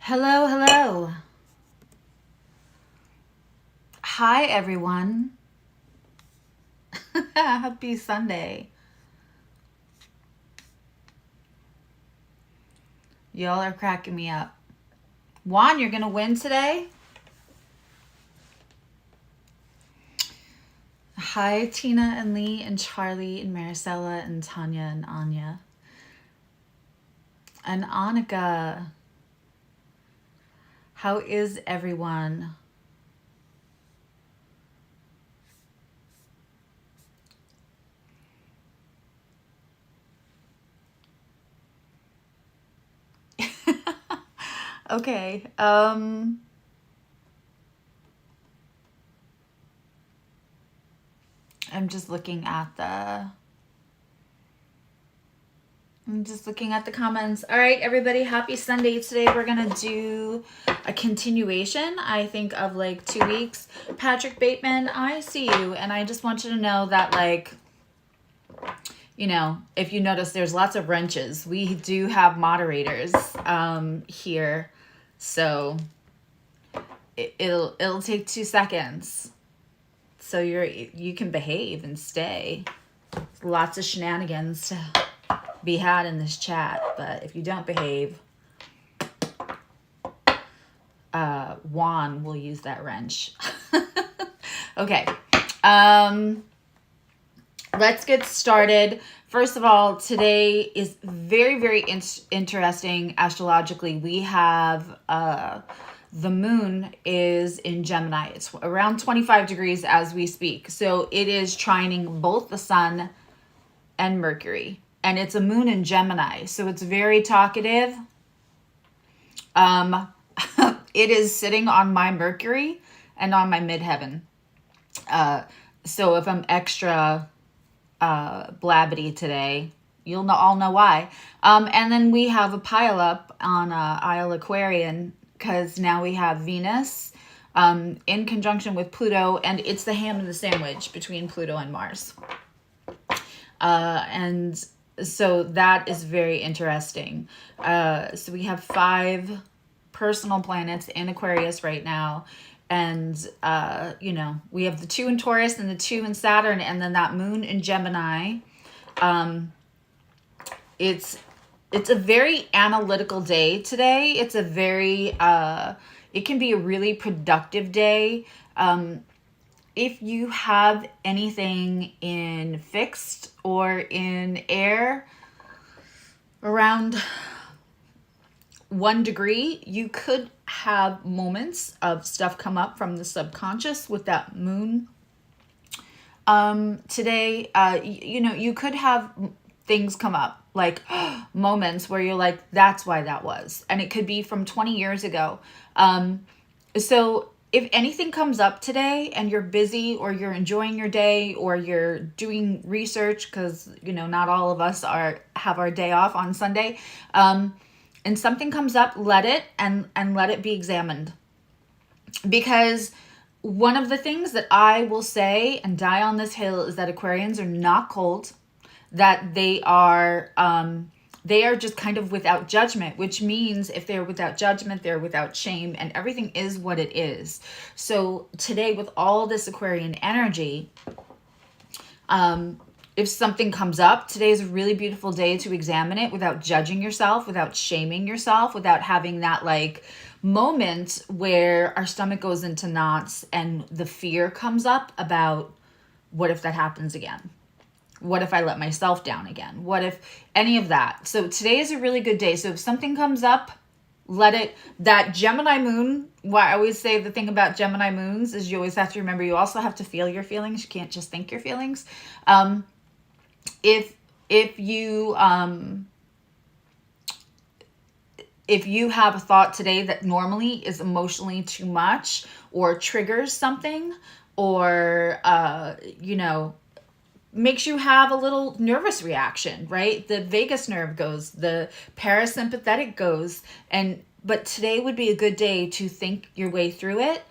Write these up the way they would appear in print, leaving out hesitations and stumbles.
Hello, hello. Hi, everyone. Happy Sunday. Y'all are cracking me up. Juan, you're going to win today? Hi, Tina and Lee and Charlie and Maricela and Tanya and Anya. And Annica. How is everyone? Okay. I'm just looking at the comments. All right, everybody, happy Sunday. Today we're going to do a continuation, I think, of like 2 weeks. Patrick Bateman, I see you. And I just want you to know that, like, you know, if you notice, there's lots of wrenches. We do have moderators here. So it'll take 2 seconds. So you can behave and stay. Lots of shenanigans to be had in this chat, but if you don't behave, Juan will use that wrench. Okay, let's get started. First of all, today is very, very interesting astrologically. We have the moon is in Gemini. It's around 25 degrees as we speak. So it is trining both the sun and Mercury. And it's a moon in Gemini. So it's very talkative. It is sitting on my Mercury and on my midheaven. So if I'm extra blabbity today, you'll all know why. And then we have a pile up on Isle Aquarian, because now we have Venus in conjunction with Pluto, and it's the ham and the sandwich between Pluto and Mars. And so that is very interesting. So we have 5 personal planets in Aquarius right now. And, you know, we have the 2 in Taurus and the 2 in Saturn, and then that moon in Gemini. It's a very analytical day today. It's a very, it can be a really productive day. If you have anything in fixed or in air around 1 degree, you could have moments of stuff come up from the subconscious with that moon. Today, you know, you could have things come up, like moments where you're like, that's why that was. And it could be from 20 years ago. So if anything comes up today and you're busy or you're enjoying your day or you're doing research, because, you know, not all of us have our day off on Sunday, and something comes up, let it be examined. Because one of the things that I will say and die on this hill is that Aquarians are not cold, that they are just kind of without judgment, which means if they're without judgment, they're without shame, and everything is what it is. So today, with all this Aquarian energy, if something comes up, today is a really beautiful day to examine it without judging yourself, without shaming yourself, without having that like moment where our stomach goes into knots and the fear comes up about, what if that happens again? What if I let myself down again? What if any of that? So today is a really good day. So if something comes up, let it, that Gemini moon, why I always say the thing about Gemini moons is you always have to remember, you also have to feel your feelings. You can't just think your feelings. If you have a thought today that normally is emotionally too much or triggers something, or, you know, makes you have a little nervous reaction, right? The vagus nerve goes, the parasympathetic goes, but today would be a good day to think your way through it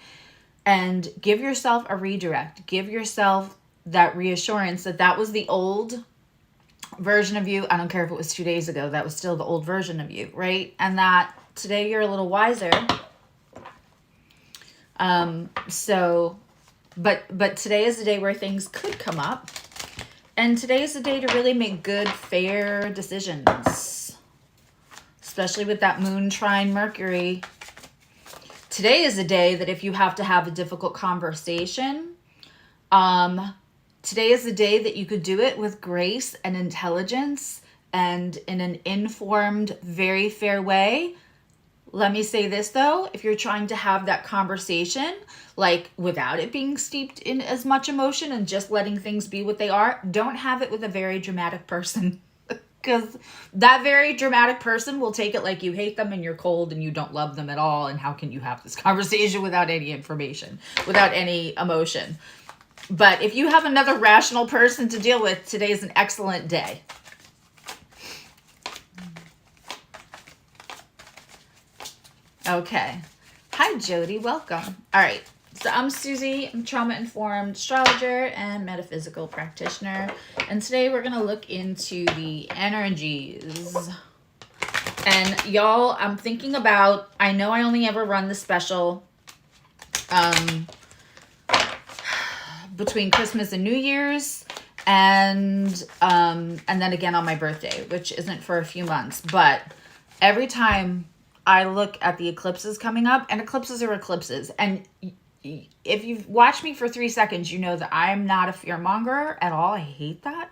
and give yourself a redirect. Give yourself that reassurance that that was the old version of you. I don't care if it was 2 days ago, that was still the old version of you, right? And that today you're a little wiser. But today is the day where things could come up. And today is the day to really make good, fair decisions. Especially with that moon trine Mercury. Today is the day that if you have to have a difficult conversation, today is the day that you could do it with grace and intelligence and in an informed, very fair way. Let me say this though, if you're trying to have that conversation, like without it being steeped in as much emotion and just letting things be what they are, don't have it with a very dramatic person. Because that very dramatic person will take it like you hate them and you're cold and you don't love them at all. And how can you have this conversation without any information, without any emotion? But if you have another rational person to deal with, today is an excellent day. Okay. Hi, Jody. Welcome. All right. So I'm Susie. I'm trauma-informed astrologer and metaphysical practitioner. And today we're going to look into the energies. And y'all, I'm thinking about, I know I only ever run the special between Christmas and New Year's, and then again on my birthday, which isn't for a few months. But every time I look at the eclipses coming up, and eclipses are eclipses, and if you've watched me for 3 seconds, you know that I'm not a fearmonger at all. I hate that.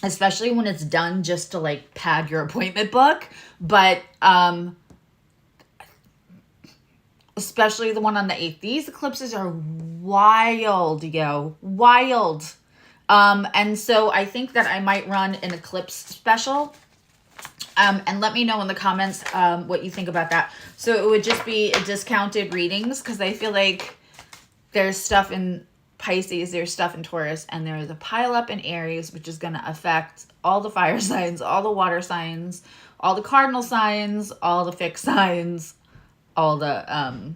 Especially when it's done just to like pad your appointment book. But especially the one on the 8th. These eclipses are wild, yo. Wild. And so I think that I might run an eclipse special. And let me know in the comments what you think about that. So it would just be discounted readings, because I feel like there's stuff in Pisces, there's stuff in Taurus, and there's a pile up in Aries, which is going to affect all the fire signs, all the water signs, all the cardinal signs, all the fixed signs, all the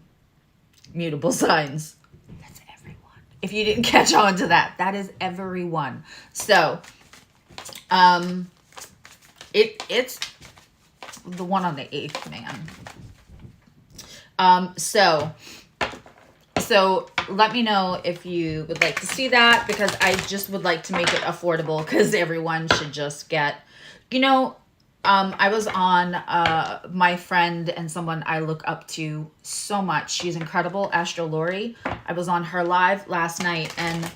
mutable signs. That's everyone. If you didn't catch on to that, that is everyone. So, it's the one on the 8th, man. So let me know if you would like to see that, because I just would like to make it affordable, because everyone should just get, I was on my friend and someone I look up to so much. She's incredible, Astrologer. I was on her live last night, and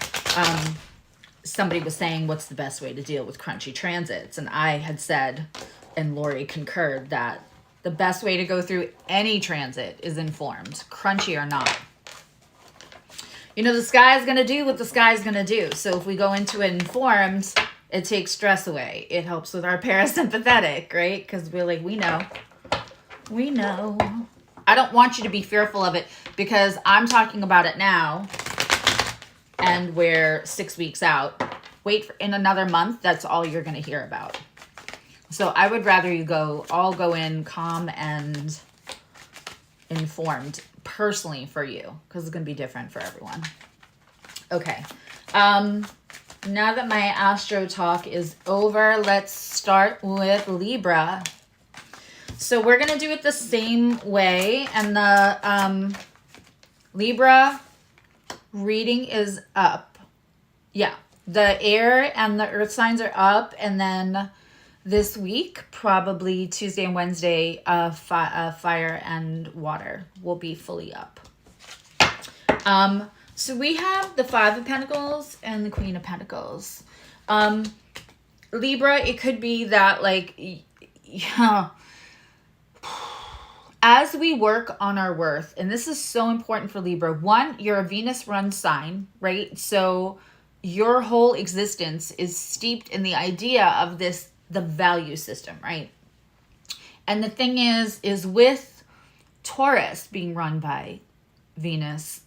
somebody was saying, what's the best way to deal with crunchy transits? And I had said, and Lori concurred, that the best way to go through any transit is informed, crunchy or not. The sky is going to do what the sky is going to do. So if we go into it informed, it takes stress away. It helps with our parasympathetic, right? Because we're like, we know. I don't want you to be fearful of it, because I'm talking about it now. And we're 6 weeks out. Wait for in another month, that's all you're going to hear about. So I would rather you all go in calm and informed personally for you, because it's going to be different for everyone. Okay. Now that my astro talk is over, let's start with Libra. So we're going to do it the same way. And the Libra reading is up. Yeah, the air and the earth signs are up, and then this week, probably Tuesday and Wednesday, fire and water will be fully up. So we have the 5 of Pentacles and the Queen of Pentacles. Libra, it could be that, like, yeah, as we work on our worth, and this is so important for Libra. 1, you're a Venus-run sign, right? So your whole existence is steeped in the idea of the value system, right? And the thing is with Taurus being run by Venus,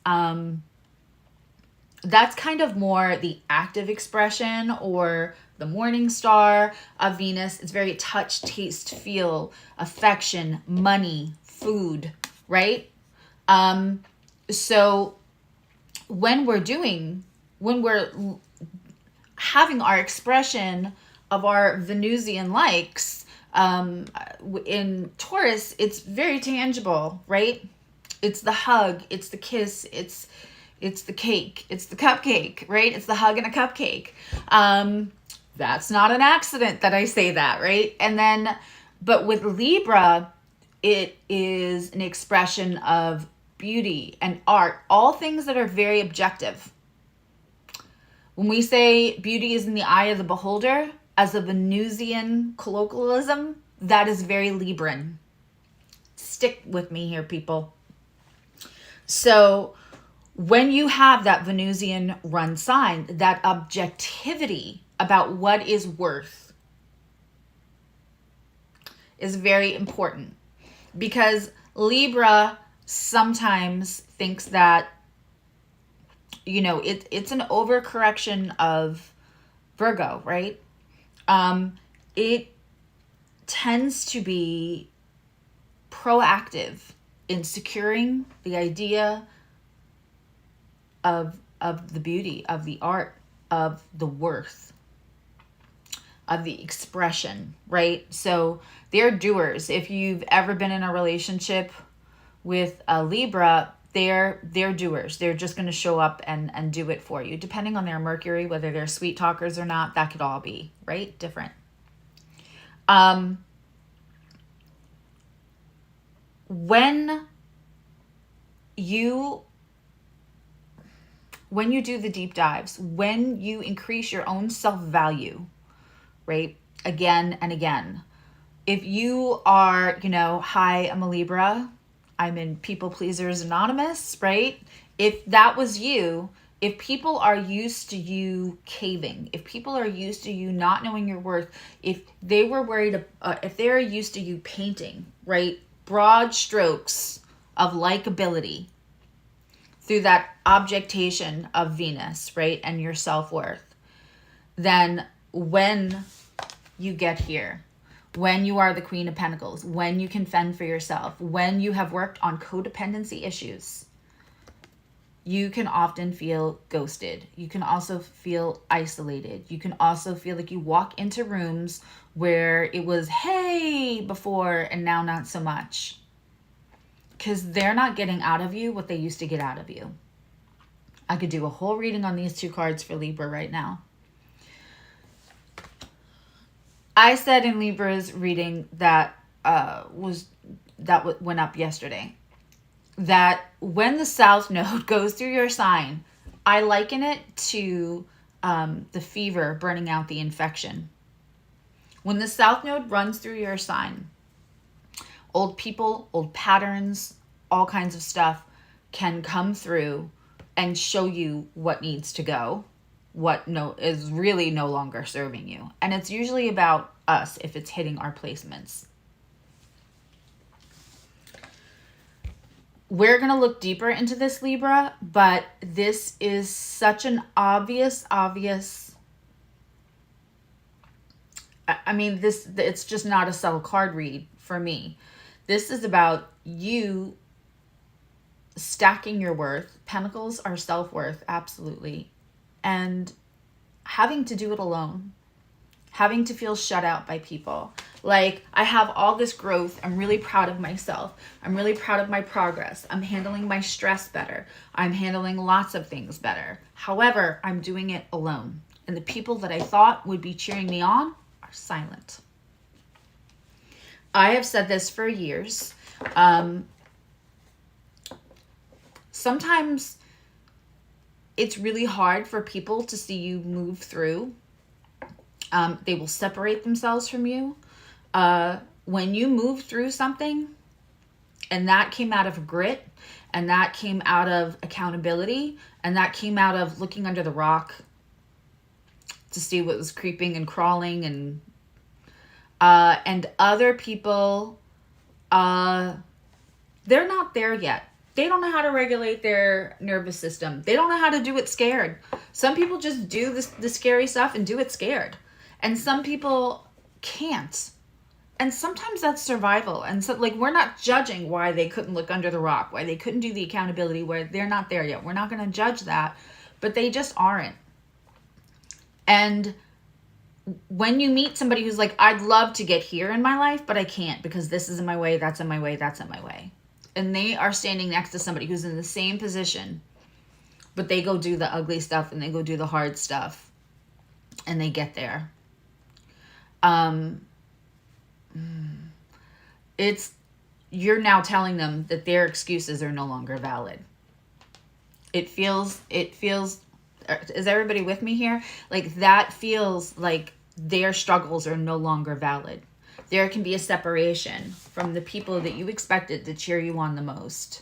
that's kind of more the active expression, or the morning star of Venus. It's very touch, taste, feel, affection, money, food, right? So when we're having our expression of our Venusian likes, In Taurus, it's very tangible, right? It's the hug, it's the kiss, it's the cake, it's the cupcake, right? It's the hug and a cupcake. That's not an accident that I say that, right? And then, but with Libra, it is an expression of beauty and art, all things that are very objective. When we say beauty is in the eye of the beholder, as a Venusian colloquialism, that is very Libran. Stick with me here, people. So when you have that Venusian run sign, that objectivity about what is worth is very important, because Libra sometimes thinks that, you know, it's an overcorrection of Virgo, right? It tends to be proactive in securing the idea of the beauty, of the art, of the worth, of the expression, right? So they're doers. If you've ever been in a relationship with a Libra, they're doers. They're just going to show up and do it for you. Depending on their Mercury, whether they're sweet talkers or not, that could all be, right? Different. When you do the deep dives, when you increase your own self-value, right? Again and again. If you are, you know, hi, I'm a Libra, I'm in People Pleasers Anonymous, right? If that was you, if people are used to you caving, if people are used to you not knowing your worth, if they were worried, if they're used to you painting, right? Broad strokes of likability through that objectation of Venus, right? And your self-worth, then when you get here, when you are the Queen of Pentacles, when you can fend for yourself, when you have worked on codependency issues, you can often feel ghosted. You can also feel isolated. You can also feel like you walk into rooms where it was, hey, before, and now not so much. Because they're not getting out of you what they used to get out of you. I could do a whole reading on these two cards for Libra right now. I said in Libra's reading that went up yesterday, that when the South Node goes through your sign, I liken it to the fever burning out the infection. When the South Node runs through your sign, old people, old patterns, all kinds of stuff can come through and show you what needs to go, what is really no longer serving you. And it's usually about us if it's hitting our placements. We're going to look deeper into this, Libra, but this is such an obvious, I mean, it's just not a subtle card read for me. This is about you stacking your worth. Pentacles are self-worth, absolutely. And having to do it alone. Having to feel shut out by people. Like, I have all this growth. I'm really proud of myself. I'm really proud of my progress. I'm handling my stress better. I'm handling lots of things better. However, I'm doing it alone. And the people that I thought would be cheering me on are silent. I have said this for years. Sometimes it's really hard for people to see you move through. They will separate themselves from you. When you move through something, and that came out of grit, and that came out of accountability, and that came out of looking under the rock to see what was creeping and crawling, and other people, they're not there yet. They don't know how to regulate their nervous system. They don't know how to do it scared. Some people just do the scary stuff and do it scared. And some people can't. And sometimes that's survival. And so, like, we're not judging why they couldn't look under the rock, why they couldn't do the accountability, where they're not there yet. We're not going to judge that, but they just aren't. And when you meet somebody who's like, I'd love to get here in my life, but I can't because this is in my way, that's in my way, that's in my way. And they are standing next to somebody who's in the same position, but they go do the ugly stuff and they go do the hard stuff and they get there. You're now telling them that their excuses are no longer valid. It feels, is everybody with me here? Like, that feels like their struggles are no longer valid. There can be a separation from the people that you expected to cheer you on the most.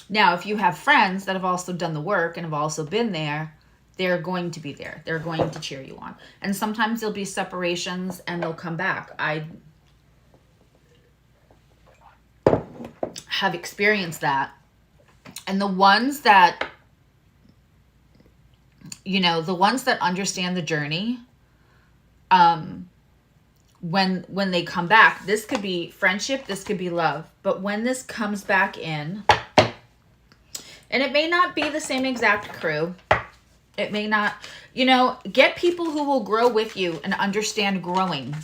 Now, if you have friends that have also done the work and have also been there, they're going to be there. They're going to cheer you on. And sometimes there'll be separations and they'll come back. I have experienced that. And the ones that, the ones that understand the journey, when they come back, this could be friendship, this could be love. But when this comes back in, and it may not be the same exact crew, it may not, get people who will grow with you and understand growing.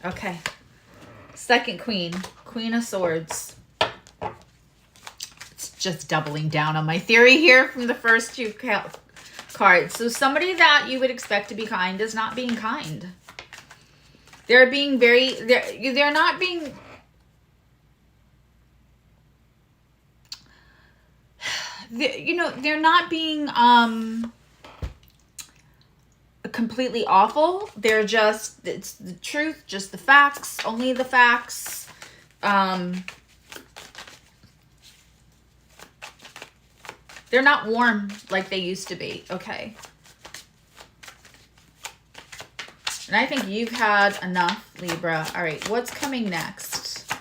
Okay. Second queen, Queen of Swords. It's just doubling down on my theory here from the first two cards. So somebody that you would expect to be kind is not being kind. They're being they're not being, they're not being completely awful. They're just, it's the truth, just the facts, only the facts. They're not warm like they used to be, okay? And I think you've had enough, Libra. All right, what's coming next?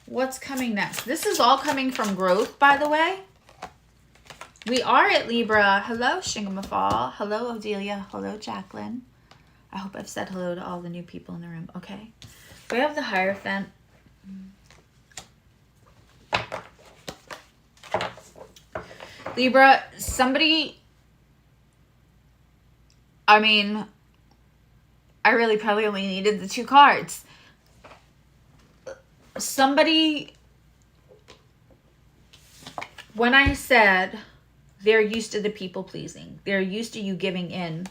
What's coming next? This is all coming from growth, by the way. We are at Libra. Hello, Shingamafal. Hello, Odelia. Hello, Jacqueline. I hope I've said hello to all the new people in the room. Okay. We have the Hierophant. Libra, somebody, I really probably only needed the two cards. Somebody, when I said they're used to the people pleasing, they're used to you giving in,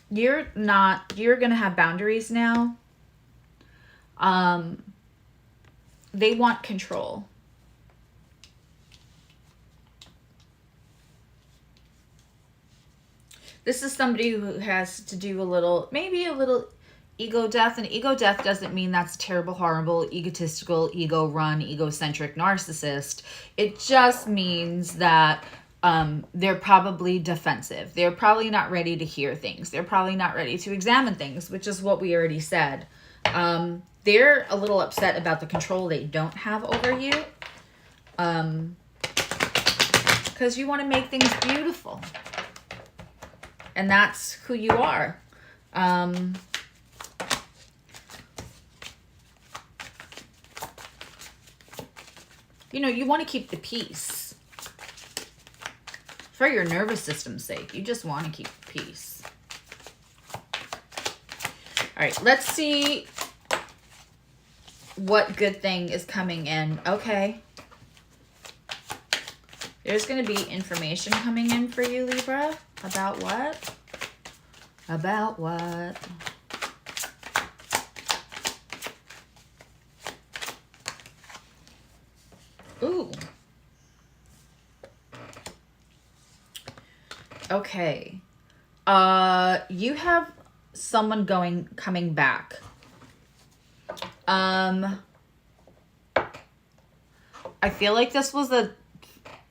you're not, you're going to have boundaries now. They want control. This is somebody who has to do maybe a little ego death. And ego death doesn't mean that's terrible, horrible, egotistical, ego-run, egocentric narcissist. It just means that they're probably defensive. They're probably not ready to hear things. They're probably not ready to examine things, which is what we already said. They're a little upset about the control they don't have over you. Because you want to make things beautiful. And that's who you are. You want to keep the peace. For your nervous system's sake. You just want to keep the peace. All right, let's see what good thing is coming in. Okay. There's going to be information coming in for you, Libra. About what? About what? Ooh. Okay. You have someone coming back. I feel like this was a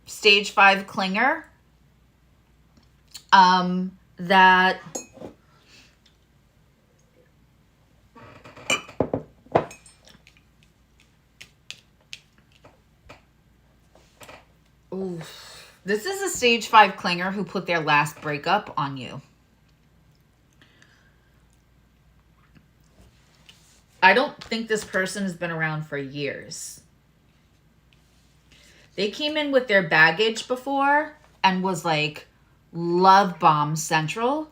stage 5 clinger. That ooh, this is a stage 5 clinger who put their last breakup on you. I don't think this person has been around for years. They came in with their baggage before and was like love bomb central.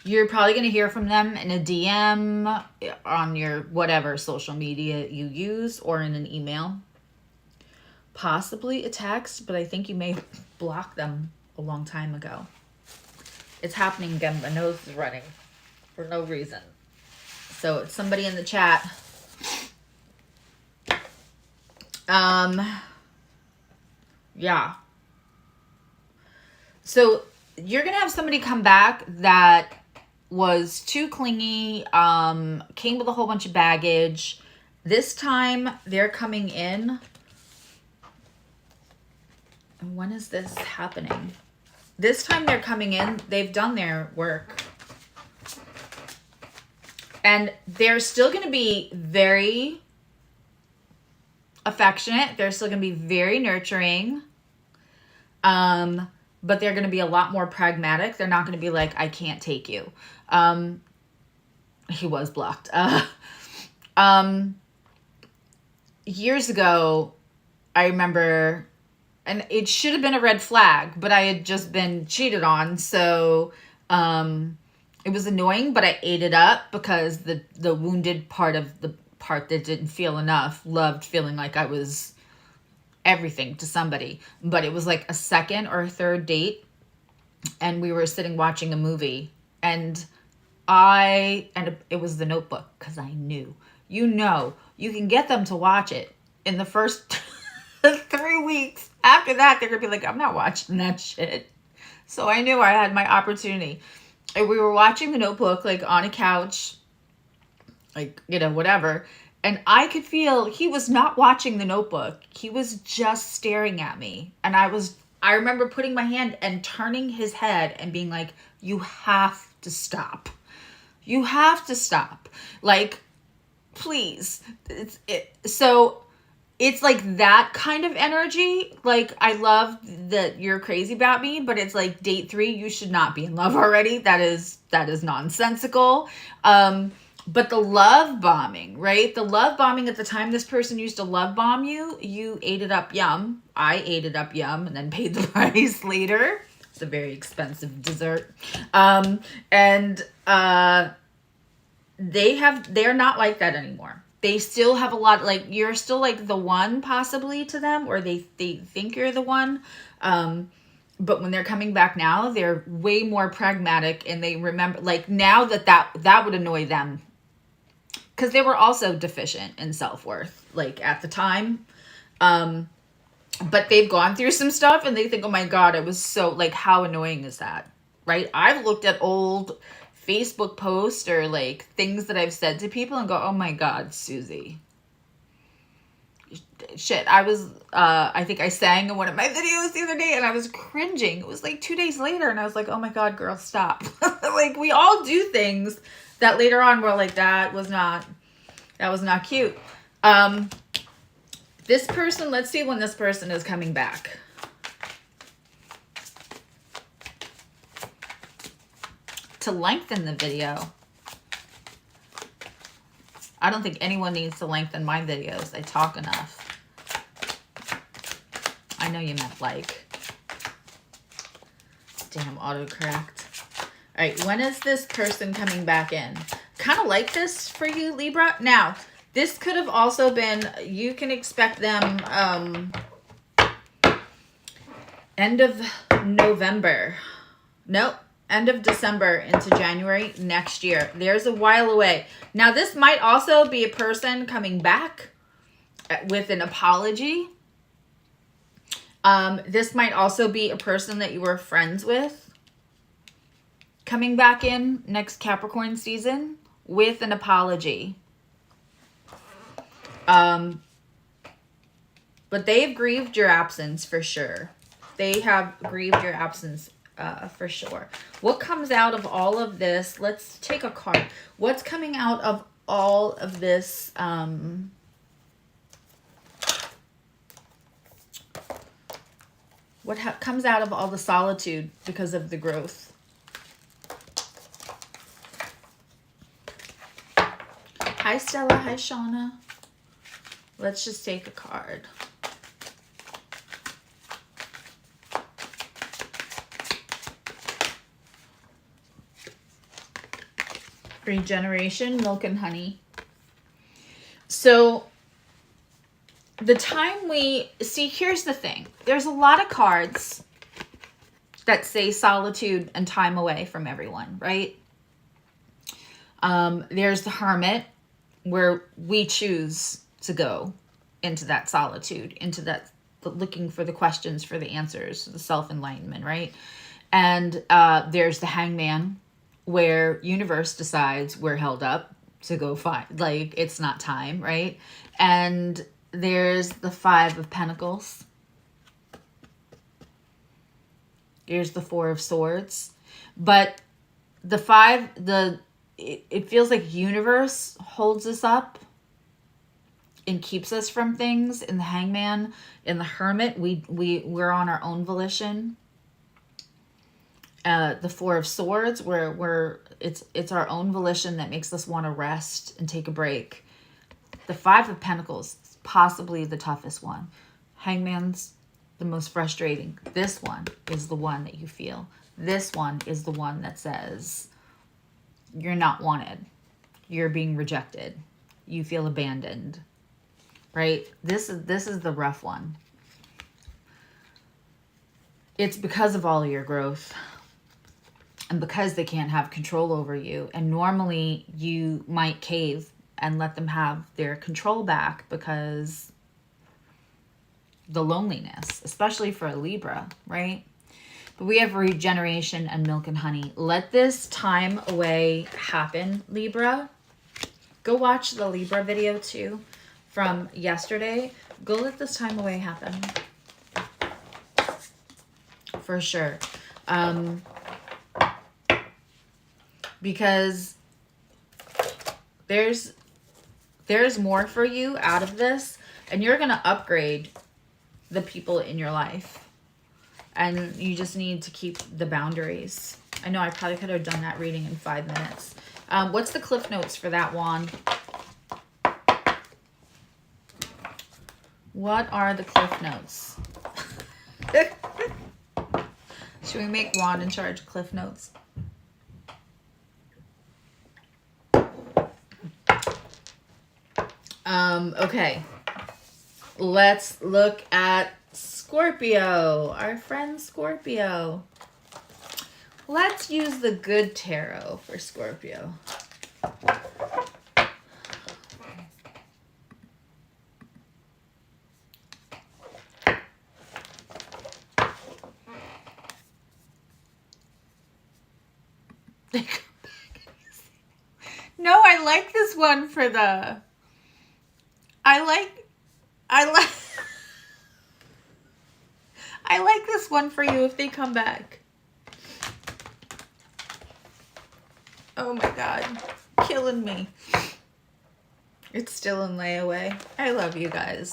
You're probably going to hear from them in a DM on your whatever social media you use or in an email. Possibly a text, but I think you may block them a long time ago. It's happening again. My nose is running for no reason. So it's somebody in the chat. Yeah. So you're going to have somebody come back that was too clingy, came with a whole bunch of baggage. This time they're coming in. And when is this happening? This time they're coming in. They've done their work. And they're still going to be very affectionate. They're still going to be very nurturing. But they're going to be a lot more pragmatic. They're not going to be like, I can't take you. He was blocked. Years ago, I remember, and it should have been a red flag, but I had just been cheated on. So, it was annoying, but I ate it up because the wounded part of the part that didn't feel enough loved feeling like I was everything to somebody. But it was like a second or a third date, and we were sitting watching a movie, and it was The Notebook, because I knew, you can get them to watch it in the first 3 weeks. After that, they're gonna be like, I'm not watching that shit. So I knew I had my opportunity. And we were watching The Notebook, like on a couch, like, whatever. And I could feel he was not watching The Notebook. He was just staring at me. And I remember putting my hand and turning his head and being like, you have to stop. You have to stop. Like, please. So it's like that kind of energy. Like, I love that you're crazy about me, but it's like date 3, you should not be in love already. That is nonsensical. But the love bombing, right? The love bombing at the time this person used to love bomb you, you ate it up yum. I ate it up yum and then paid the price later. It's a very expensive dessert. They're not like that anymore. They still have a lot, like, you're still like the one possibly to them, or they think you're the one. But when they're coming back now, they're way more pragmatic, and they remember, like, now that would annoy them. Because they were also deficient in self-worth, like, at the time. But they've gone through some stuff, and they think, oh my God, it was so, like, how annoying is that, right? I've looked at old Facebook posts or, like, things that I've said to people and go, oh my God, Susie. Shit, I think I sang in one of my videos the other day, and I was cringing. It was, like, 2 days later, and I was like, oh my God, girl, stop. Like, we all do things that later on we're like, that was not cute. This person, let's see when this person is coming back. To lengthen the video. I don't think anyone needs to lengthen my videos. I talk enough. I know you meant like. Damn, autocorrect. All right, when is this person coming back in? Kind of like this for you, Libra. Now, this could have also been, you can expect them end of November. Nope. End of December into January next year. There's a while away. Now, this might also be a person coming back with an apology. This might also be a person that you were friends with coming back in next Capricorn season with an apology. But they've grieved your absence for sure. They have grieved your absence for sure. What comes out of all of this? Let's take a card. What's coming out of all of this? What comes out of all the solitude because of the growth? Hi, Stella. Hi, Shauna. Let's just take a card. Regeneration, milk and honey. So the time we see, here's the thing. There's a lot of cards that say solitude and time away from everyone, right? There's the Hermit, where we choose to go into that solitude, into that looking for the questions, for the answers, the self-enlightenment, right? And there's the Hangman, where universe decides we're held up to go find, like, it's not time, right? And there's the Five of Pentacles. Here's the Four of Swords. But the five, it feels like universe holds us up and keeps us from things. In the Hangman, in the Hermit, we're on our own volition. The Four of Swords, where it's our own volition that makes us want to rest and take a break. The Five of Pentacles is possibly the toughest one. Hangman's the most frustrating. This one is the one that you feel. This one is the one that says you're not wanted. You're being rejected. You feel abandoned. Right? This is the rough one. It's because of all your growth. And because they can't have control over you. And normally you might cave and let them have their control back because the loneliness, especially for a Libra, right? But we have regeneration and milk and honey. Let this time away happen, Libra. Go watch the Libra video too from yesterday. Go let this time away happen. For sure. Because there's more for you out of this, and you're going to upgrade the people in your life, and you just need to keep the boundaries. I know I probably could have done that reading in 5 minutes. What's the cliff notes for that wand? What are the cliff notes? Should we make wand in charge of cliff notes? Okay. Let's look at Scorpio, our friend Scorpio. Let's use the good tarot for Scorpio. No, I like this one for the... I like this one for you if they come back. Oh my God. Killing me. It's still in layaway. I love you guys.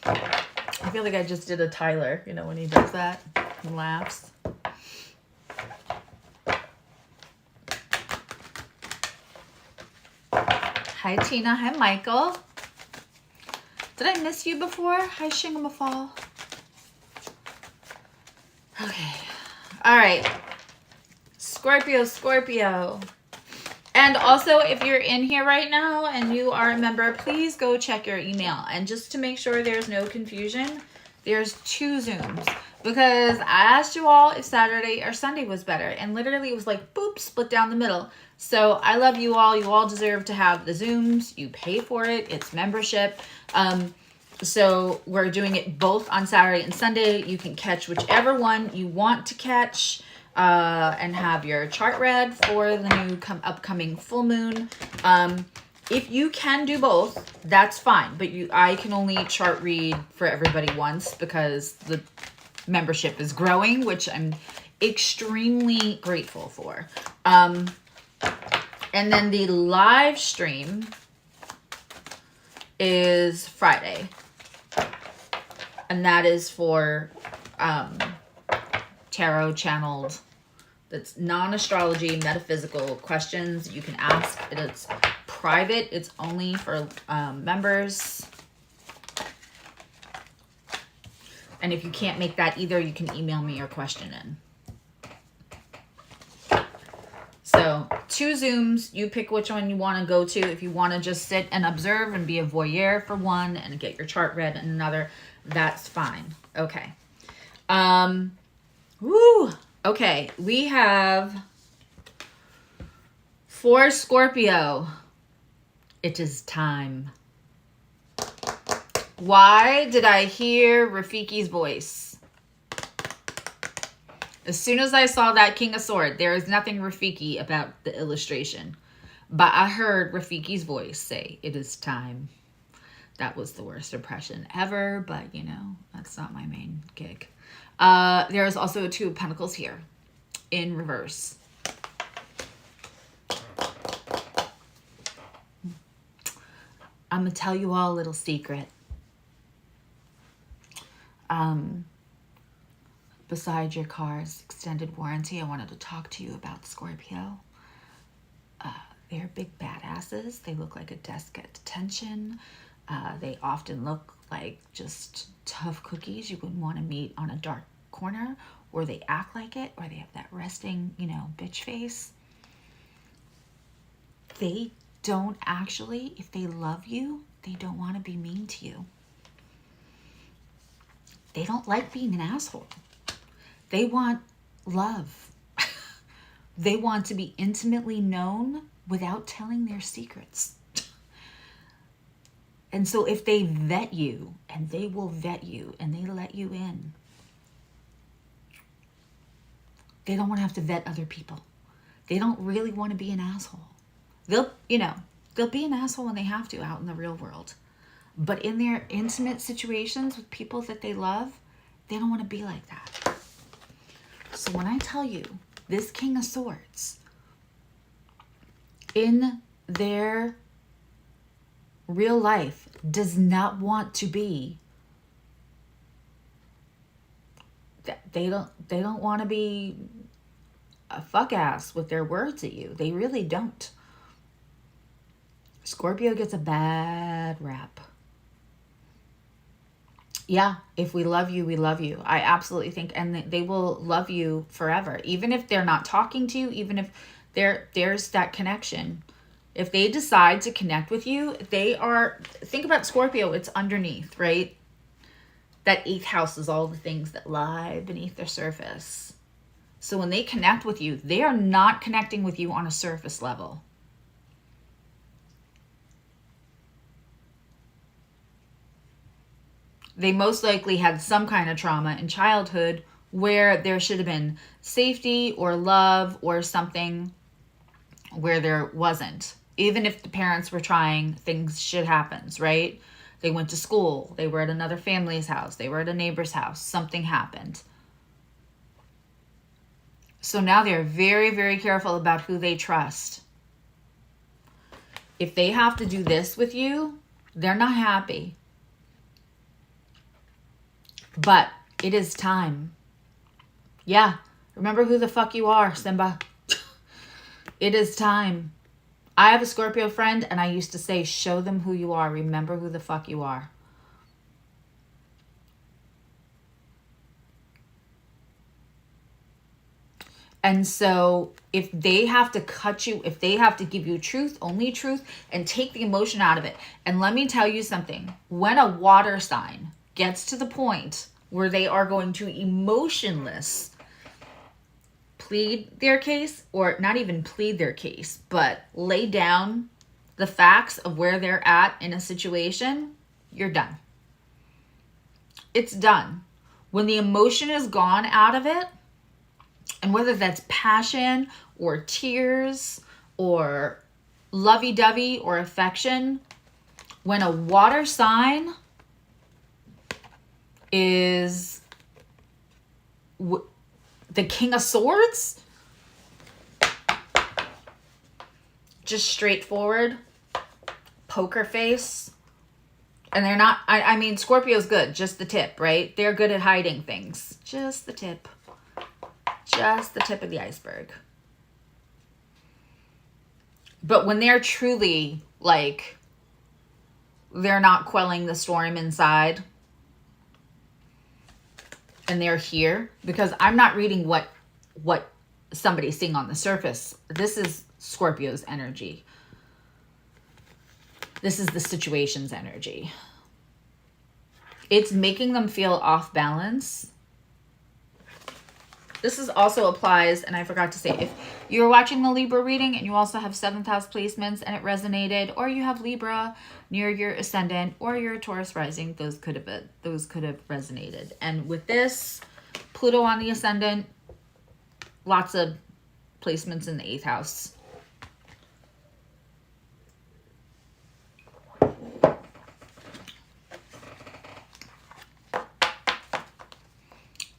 I feel like I just did a Tyler, you know, when he does that and laughs. Hi, Tina. Hi, Michael. Did I miss you before? Hi, Shingamafal. Okay. All right. Scorpio, Scorpio. And also, if you're in here right now and you are a member, please go check your email. And just to make sure there's no confusion, there's 2 Zooms. Because I asked you all if Saturday or Sunday was better. And literally it was like, boop, split down the middle. So I love you all. You all deserve to have the Zooms. You pay for it. It's membership. So we're doing it both on Saturday and Sunday. You can catch whichever one you want to catch and have your chart read for the new upcoming full moon. If you can do both, that's fine. But I can only chart read for everybody once because the membership is growing, which I'm extremely grateful for. And then the live stream is Friday. And that is for tarot channeled that's non-astrology, metaphysical questions you can ask. It's private. It's only for members. And if you can't make that either, you can email me your question in. So 2 Zooms, you pick which one you want to go to. If you want to just sit and observe and be a voyeur for one and get your chart read in another, that's fine. Okay. Okay, we have for Scorpio, it is time. Why did I hear Rafiki's voice? As soon as I saw that King of Swords, there is nothing Rafiki about the illustration. But I heard Rafiki's voice say, it is time. That was the worst impression ever, but you know, that's not my main gig. There is also a 2 of Pentacles here in reverse. I'm going to tell you all a little secret. Besides your car's extended warranty, I wanted to talk to you about Scorpio. They're big badasses. They look like a desk at detention. They often look like just tough cookies you wouldn't want to meet on a dark corner, or they act like it, or they have that resting, you know, bitch face. They don't actually, if they love you, they don't want to be mean to you. They don't like being an asshole. They want love. They want to be intimately known without telling their secrets. And so if they vet you, and they will vet you, and they let you in, they don't want to have to vet other people. They don't really want to be an asshole. They'll be an asshole when they have to out in the real world. But in their intimate situations with people that they love, they don't want to be like that. So when I tell you, this King of Swords, in their real life, does not want to be, they don't want to be a fuck ass with their words at you. They really don't. Scorpio gets a bad rap. Yeah, if we love you, we love you. I absolutely think, and they will love you forever. Even if they're not talking to you, even if there's that connection. If they decide to connect with you, think about Scorpio, it's underneath, right? That 8th house is all the things that lie beneath the surface. So when they connect with you, they are not connecting with you on a surface level. They most likely had some kind of trauma in childhood where there should have been safety or love or something where there wasn't. Even if the parents were trying, things shit happens, right? They went to school. They were at another family's house. They were at a neighbor's house. Something happened. So now they're very, very careful about who they trust. If they have to do this with you, they're not happy. But it is time. Yeah, remember who the fuck you are, Simba. It is time. I have a Scorpio friend, and I used to say, show them who you are. Remember who the fuck you are. And so if they have to cut you, if they have to give you truth, only truth, and take the emotion out of it. And let me tell you something. When a water sign gets to the point where they are going to emotionless plead their case, or not even plead their case, but lay down the facts of where they're at in a situation, you're done. It's done. When the emotion is gone out of it, and whether that's passion or tears or lovey-dovey or affection, when a water sign is the King of Swords, just straightforward, poker face. And they're not, I mean, Scorpio's good, just the tip, right? They're good at hiding things. Just the tip. just the tip of the iceberg. But when they're truly, like, they're not quelling the storm inside, and they're here, because I'm not reading what somebody's seeing on the surface. This is Scorpio's energy. This is the situation's energy. It's making them feel off balance. This is also applies, and I forgot to say, if you're watching the Libra reading and you also have 7th house placements and it resonated, or you have Libra near your ascendant or your Taurus rising, those could have resonated. And with this, Pluto on the ascendant, lots of placements in the 8th house.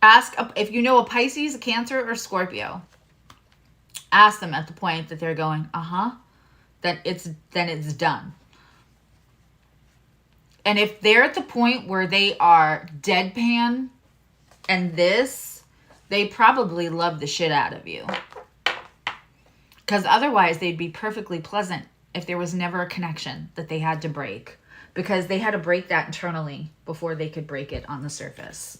Ask if you know a Pisces, a Cancer, or Scorpio. Ask them at the point that they're going, then it's done. And if they're at the point where they are deadpan and this, they probably love the shit out of you. Because otherwise they'd be perfectly pleasant if there was never a connection that they had to break. Because they had to break that internally before they could break it on the surface.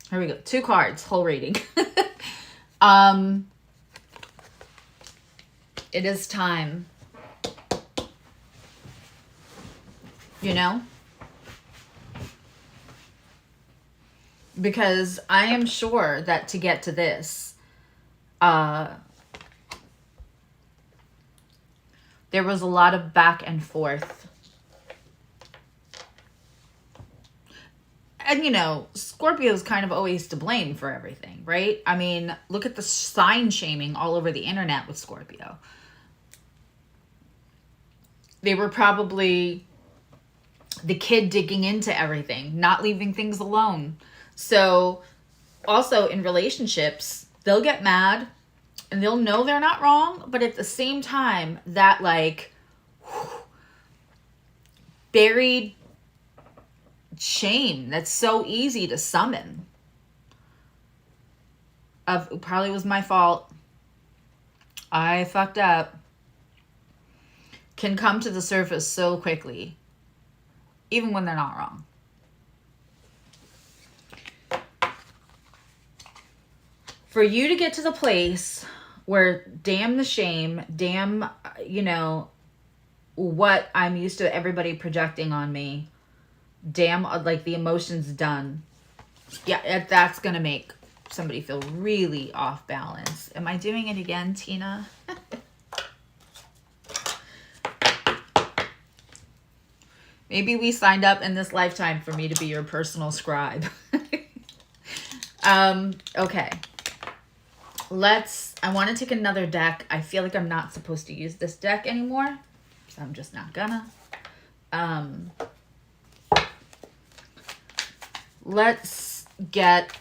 Here we go. 2 cards, whole reading. It is time. You know? Because I am sure that to get to this, there was a lot of back and forth. And, you know, Scorpio's kind of always to blame for everything, right? I mean, look at the sign shaming all over the internet with Scorpio. They were probably the kid digging into everything, not leaving things alone. So, also in relationships, they'll get mad and they'll know they're not wrong, but at the same time, that, like, buried shame that's so easy to summon of it probably was my fault, I fucked up, can come to the surface so quickly, even when they're not wrong. For you to get to the place where, damn the shame, damn, you know, what I'm used to everybody projecting on me, damn, like, the emotions done. Yeah, that's gonna make somebody feel really off balance. Am I doing it again, Tina? Maybe we signed up in this lifetime for me to be your personal scribe. Okay. I want to take another deck. I feel like I'm not supposed to use this deck anymore, so I'm just not gonna. Let's get,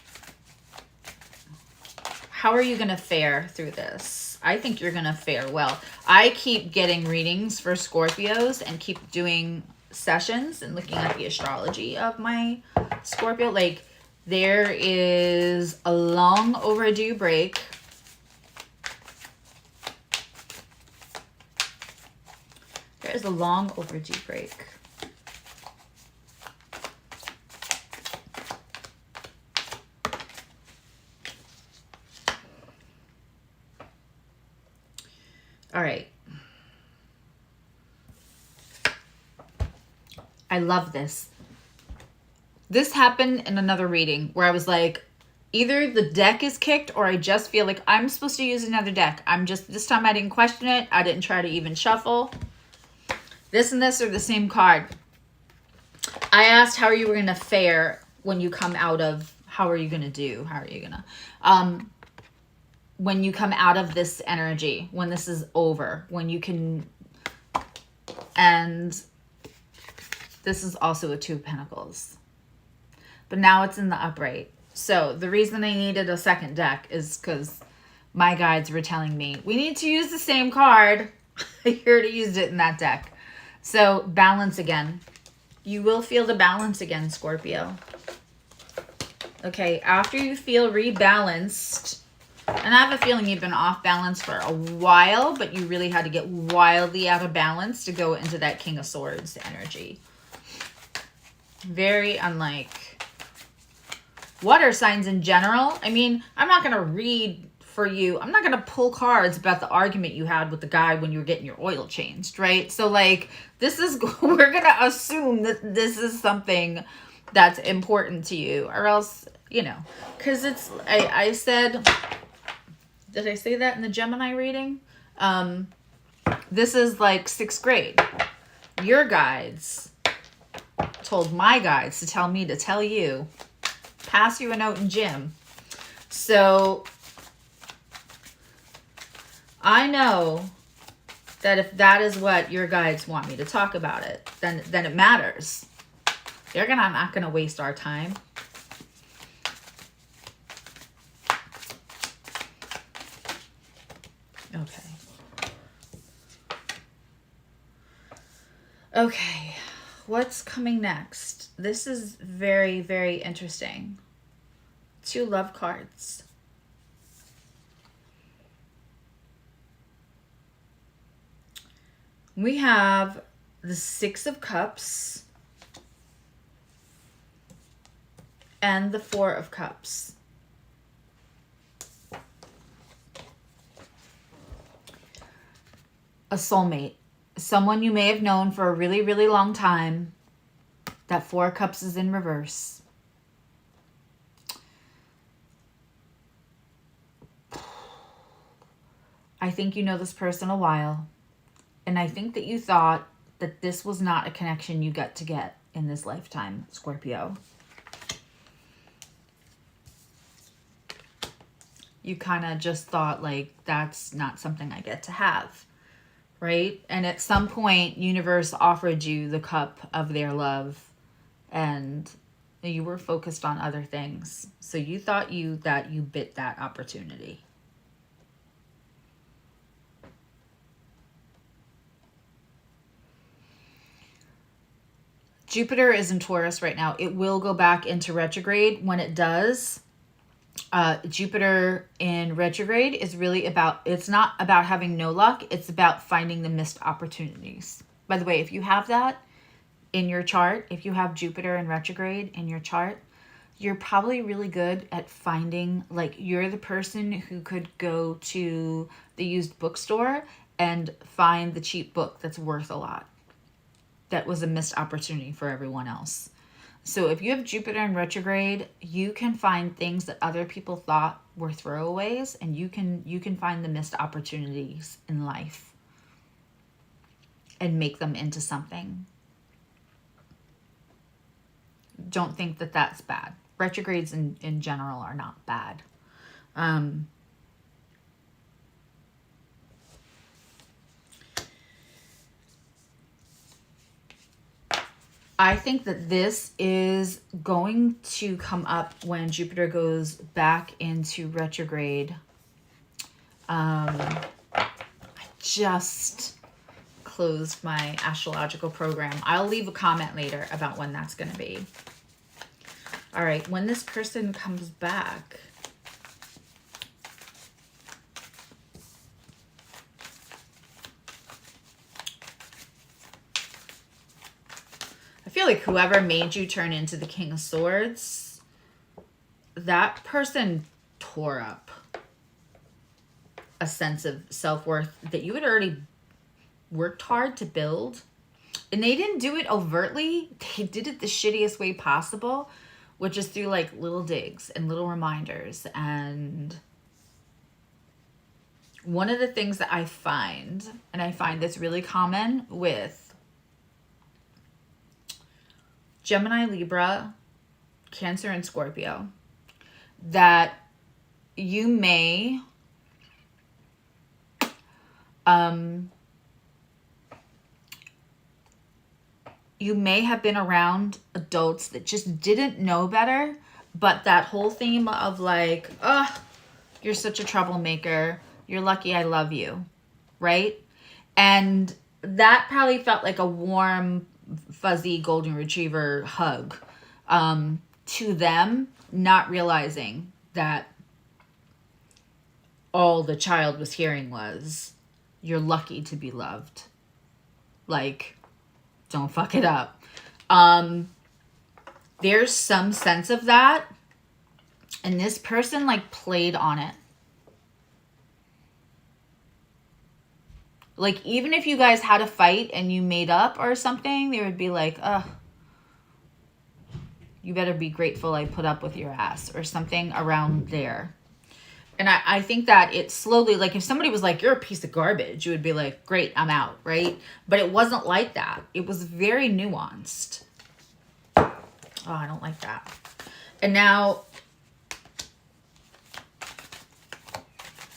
how are you going to fare through this? I think you're going to fare well. I keep getting readings for Scorpios and keep doing sessions and looking at the astrology of my Scorpio. Like, there is a long overdue break. There is a long overdue break. All right. I love this. This happened in another reading where I was like, either the deck is kicked or I just feel like I'm supposed to use another deck. This time I didn't question it. I didn't try to even shuffle. This and this are the same card. I asked how you were going to fare when you come out of, how are you going to do? How are you going to, when you come out of this energy, when this is over, when you can, and this is also a 2 of Pentacles. But now it's in the upright. So the reason I needed a second deck is because my guides were telling me, we need to use the same card. I already used it in that deck. So balance again. You will feel the balance again, Scorpio. Okay, after you feel rebalanced, and I have a feeling you've been off balance for a while, but you really had to get wildly out of balance to go into that King of Swords energy. Very unlike water signs in general. I mean, I'm not going to read for you. I'm not going to pull cards about the argument you had with the guy when you were getting your oil changed, right? So like, this is, we're going to assume that this is something that's important to you, or else, you know, because it's, I said, did I say that in the Gemini reading? This is like 6th grade. Your guides told my guides to tell me to tell you, pass you a note in gym. So I know that if that is what your guides want me to talk about it, then it matters. I'm not gonna waste our time. Okay, what's coming next? This is very, very interesting. 2 love cards. We have the 6 of Cups and the 4 of Cups. A soulmate. Someone you may have known for a really, really long time. That 4 of Cups is in reverse. I think you know this person a while. And I think that you thought that this was not a connection you got to get in this lifetime, Scorpio. You kind of just thought, like, that's not something I get to have, right? And at some point, universe offered you the cup of their love, and you were focused on other things. So you thought that you bit that opportunity. Jupiter is in Taurus right now. It will go back into retrograde. When it does, Jupiter in retrograde is really about, it's not about having no luck. It's about finding the missed opportunities. By the way, if you have that in your chart, if you have Jupiter in retrograde in your chart, you're probably really good at finding, like, you're the person who could go to the used bookstore and find the cheap book that's worth a lot. That was a missed opportunity for everyone else. So if you have Jupiter in retrograde, you can find things that other people thought were throwaways, and you can find the missed opportunities in life and make them into something. Don't think that that's bad. Retrogrades in general are not bad. I think that this is going to come up when Jupiter goes back into retrograde. I just closed my astrological program. I'll leave a comment later about when that's going to be. All right, when this person comes back, I feel like whoever made you turn into the King of Swords, that person tore up a sense of self-worth that you had already worked hard to build. And they didn't do it overtly. They did it the shittiest way possible, which is through, like, little digs and little reminders. And one of the things that I find, and I find this really common with Gemini, Libra, Cancer, and Scorpio, that you may have been around adults that just didn't know better, but that whole theme of, like, oh, you're such a troublemaker, you're lucky I love you, right? And that probably felt like a warm, fuzzy golden retriever hug to them, not realizing that all the child was hearing was, you're lucky to be loved. Like, don't fuck it up. There's some sense of that. And this person like played on it. Like, even if you guys had a fight and you made up or something, they would be like, ugh, you better be grateful I put up with your ass, or something around there. And I think that it slowly, like if somebody was like, you're a piece of garbage, you would be like, great, I'm out, right? But it wasn't like that. It was very nuanced. Oh, I don't like that. And now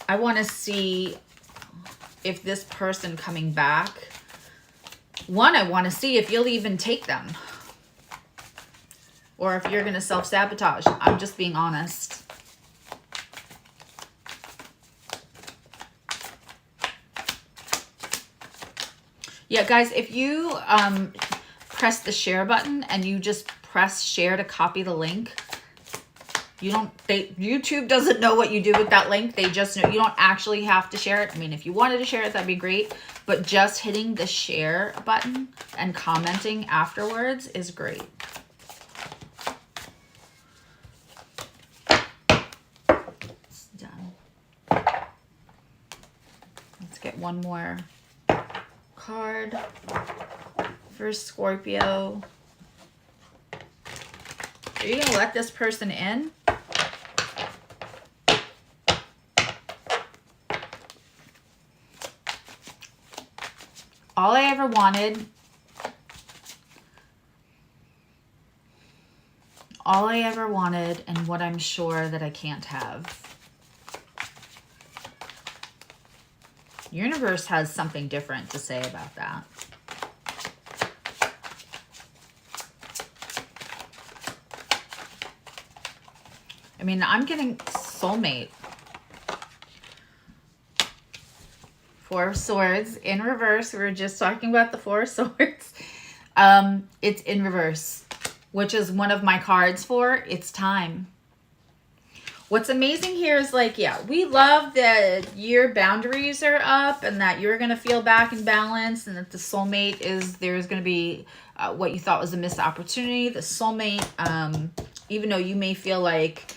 I want to see if this person coming back, one, I want to see if you'll even take them. Or if you're going to self-sabotage. I'm just being honest. Yeah, guys, if you press the share button and you just press share to copy the link, YouTube doesn't know what you do with that link. They just know you don't actually have to share it. I mean, if you wanted to share it, that'd be great. But just hitting the share button and commenting afterwards is great. It's done. Let's get one more card for Scorpio. Are you gonna let this person in? All I ever wanted, and what I'm sure that I can't have. Universe has something different to say about that. I mean, I'm getting soulmate. Four of Swords in reverse. We were just talking about the Four of Swords. It's in reverse, which is one of my cards for it's time. What's amazing here is like, yeah, we love that your boundaries are up and that you're going to feel back in balance, and that the soulmate is, there's going to be what you thought was a missed opportunity. The soulmate, even though you may feel like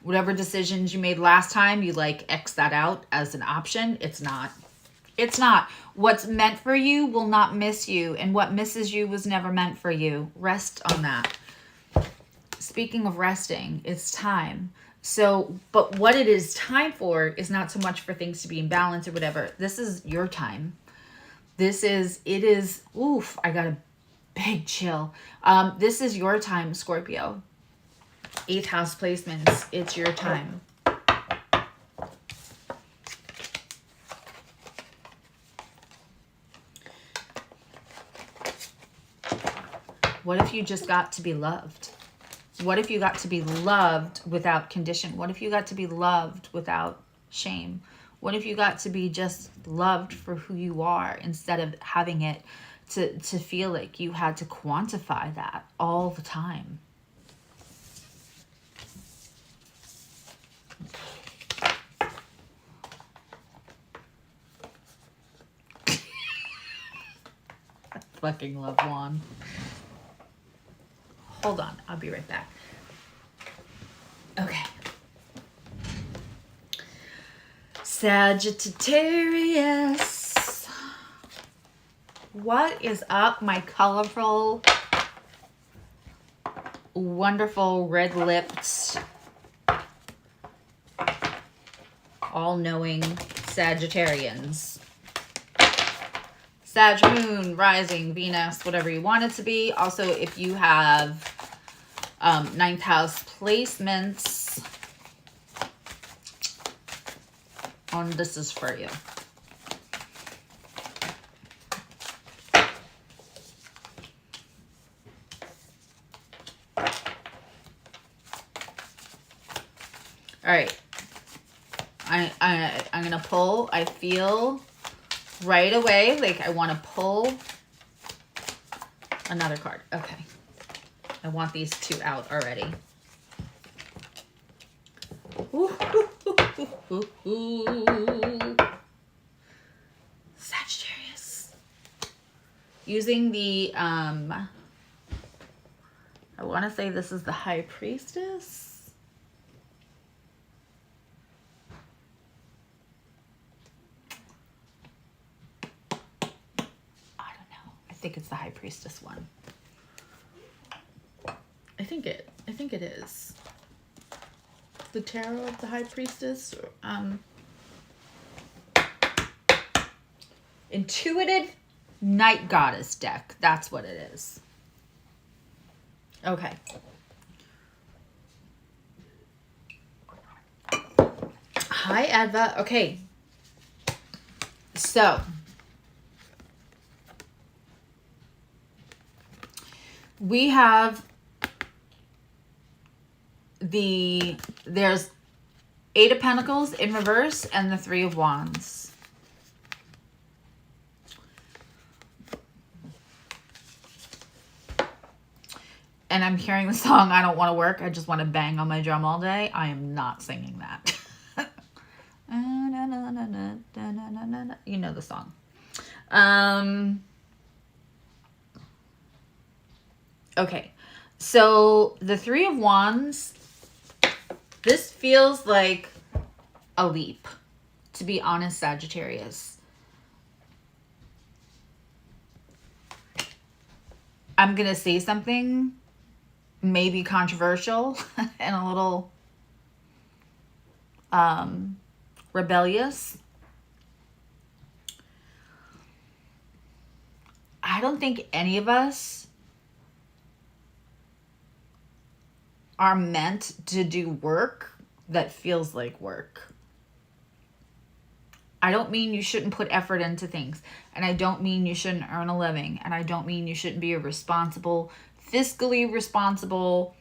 whatever decisions you made last time, you like X that out as an option. It's not. It's not. What's meant for you will not miss you, and what misses you was never meant for you. Rest on that. Speaking of resting, it's time. So, but what it is time for is not so much for things to be in balance or whatever. This is your time. It is, oof, I got a big chill. This is your time, Scorpio. 8th house placements, it's your time. What if you just got to be loved? What if you got to be loved without condition? What if you got to be loved without shame? What if you got to be just loved for who you are, instead of having it to feel like you had to quantify that all the time? I fucking love Juan. Hold on, I'll be right back. Okay. Sagittarius. What is up, my colorful, wonderful, red-lipped, all-knowing Sagittarians? Sag moon, rising, Venus, whatever you want it to be. Also, if you have 9th house placements, this is for you. All right. I'm going to pull. I feel right away like I want to pull another card. Okay. I want these two out already. Sagittarius. Using the, I want to say this is the High Priestess. I don't know. I think it's the High Priestess one. I think it is. The Tarot of the High Priestess. Intuitive Night Goddess deck. That's what it is. Okay. Hi, Adva. Okay. So. We have there's 8 of Pentacles in reverse and the 3 of Wands. And I'm hearing the song, I Don't Want to Work, I Just Want to Bang on My Drum All Day. I am not singing that. You know the song. Okay, so the 3 of Wands, this feels like a leap, to be honest, Sagittarius. I'm going to say something maybe controversial and a little rebellious. I don't think any of us are meant to do work that feels like work. I don't mean you shouldn't put effort into things. And I don't mean you shouldn't earn a living. And I don't mean you shouldn't be a responsible, fiscally responsible,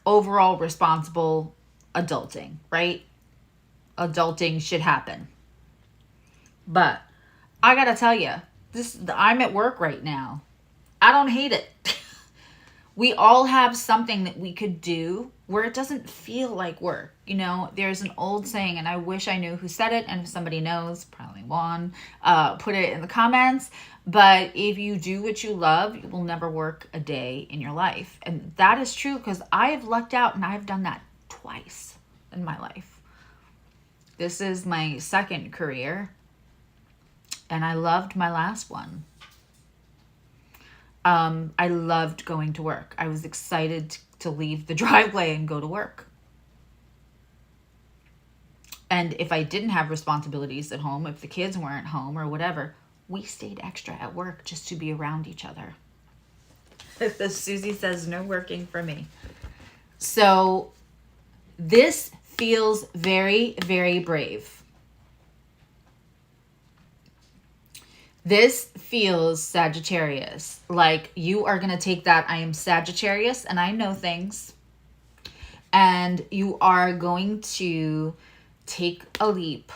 overall responsible adulting, right? Adulting should happen. But I gotta tell you, I'm at work right now. I don't hate it. We all have something that we could do where it doesn't feel like work. You know, there's an old saying, and I wish I knew who said it. And if somebody knows, probably Juan, put it in the comments. But if you do what you love, you will never work a day in your life. And that is true because I have lucked out and I've done that twice in my life. This is my second career. And I loved my last one. I loved going to work. I was excited to leave the driveway and go to work. And if I didn't have responsibilities at home, if the kids weren't home or whatever, we stayed extra at work just to be around each other. Susie says, no working for me. So this feels very, very brave. This feels, Sagittarius, like you are going to take that I am Sagittarius and I know things. And you are going to take a leap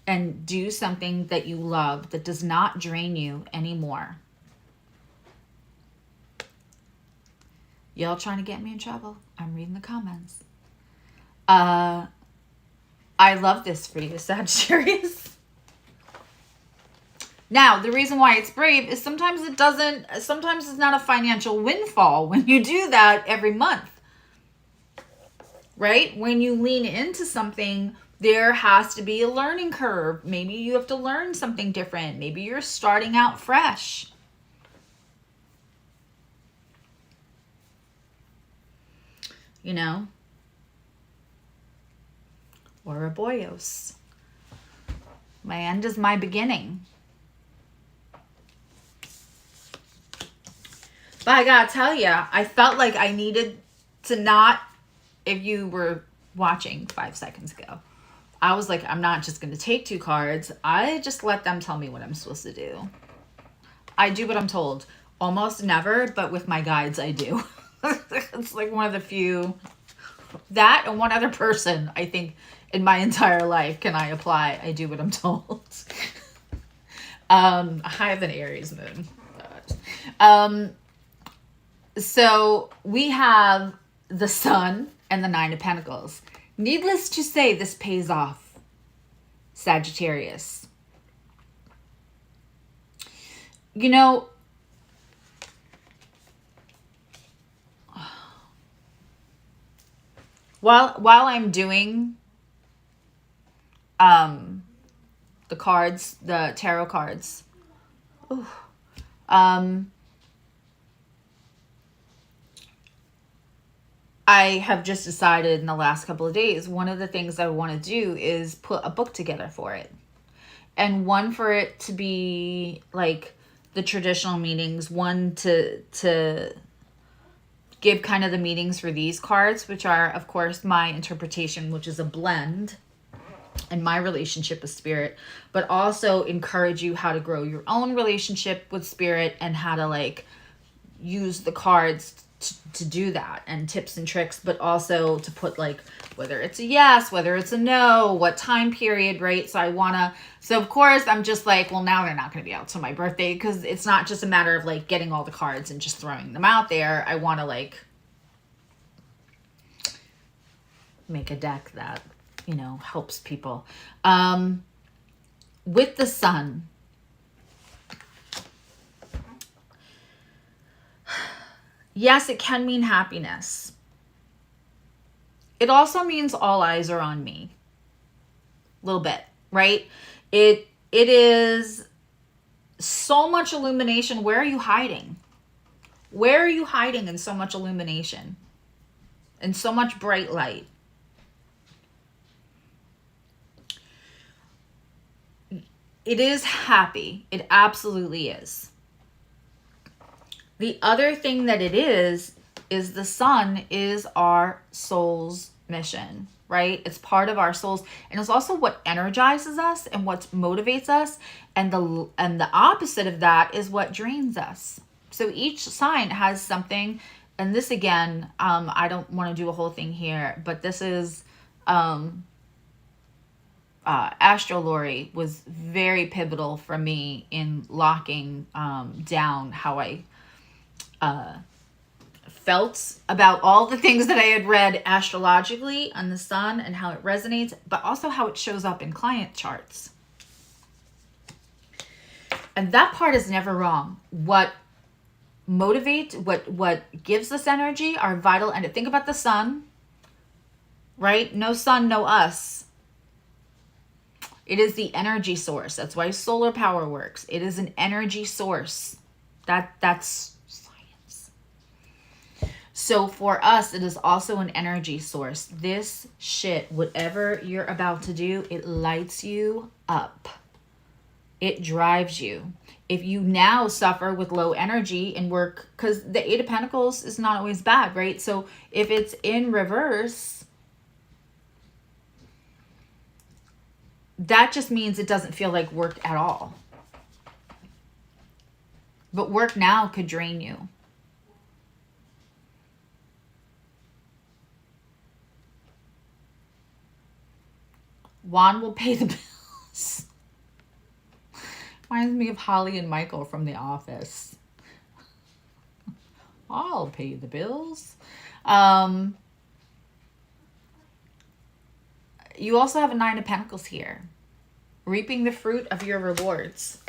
and do something that you love that does not drain you anymore. Y'all trying to get me in trouble? I'm reading the comments. I love this for you, Sagittarius. Now, the reason why it's brave is sometimes it's not a financial windfall when you do that every month. Right? When you lean into something, there has to be a learning curve. Maybe you have to learn something different. Maybe you're starting out fresh. You know? Or a boyos. My end is my beginning. But I gotta tell you, I felt like I needed to not, if you were watching 5 seconds ago, I was like, I'm not just gonna take 2 cards. I just let them tell me what I'm supposed to do. I do what I'm told. Almost never, but with my guides, I do. It's like one of the few, that and one other person, I think, in my entire life can I apply. I do what I'm told. I have an Aries moon. So we have the Sun and the Nine of Pentacles. Needless to say, this pays off, Sagittarius. You know, while I'm doing the cards, the tarot cards, I have just decided in the last couple of days, one of the things I want to do is put a book together for it. And one for it to be like the traditional meanings, one to give kind of the meanings for these cards, which are, of course, my interpretation, which is a blend, and my relationship with spirit, but also encourage you how to grow your own relationship with spirit and how to like use the cards to do that, and tips and tricks, but also to put like whether it's a yes, whether it's a no, what time period, right? So of course I'm just like, well, now they're not going to be out till my birthday, because it's not just a matter of like getting all the cards and just throwing them out there. I want to like make a deck that, you know, helps people. With the Sun, yes, it can mean happiness. It also means all eyes are on me. A little bit, right? It is so much illumination. Where are you hiding? Where are you hiding in so much illumination and so much bright light? It is happy. It absolutely is. The other thing that it is the Sun is our soul's mission, right? It's part of our souls, and it's also what energizes us and what motivates us, and the opposite of that is what drains us. So each sign has something, and this again, I don't want to do a whole thing here, but this is Astrology was very pivotal for me in locking down how I felt about all the things that I had read astrologically on the Sun and how it resonates, but also how it shows up in client charts. And that part is never wrong. What motivates, what gives us energy, our vital, and think about the Sun, right? No sun, no us. It is the energy source. That's why solar power works. It is an energy source. That's science. So for us, it is also an energy source. This shit, whatever you're about to do, it lights you up. It drives you. If you now suffer with low energy and work, because the Eight of Pentacles is not always bad, right? So if it's in reverse, that just means it doesn't feel like work at all. But work now could drain you. Juan will pay the bills. Reminds me of Holly and Michael from The Office. I'll pay the bills. You also have a Nine of Pentacles here. Reaping the fruit of your rewards.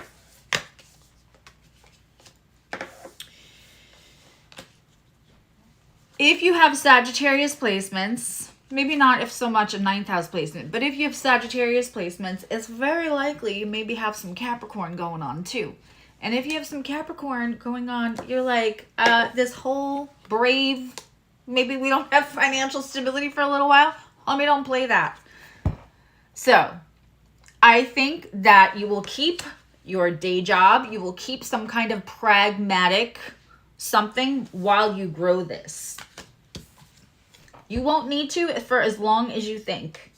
If you have Sagittarius placements, maybe not if so much a 9th house placement, but if you have Sagittarius placements, it's very likely you maybe have some Capricorn going on too. And if you have some Capricorn going on, you're like, this whole brave, maybe we don't have financial stability for a little while. Homie, don't play that. So I think that you will keep your day job. You will keep some kind of pragmatic something while you grow this. You won't need to for as long as you think.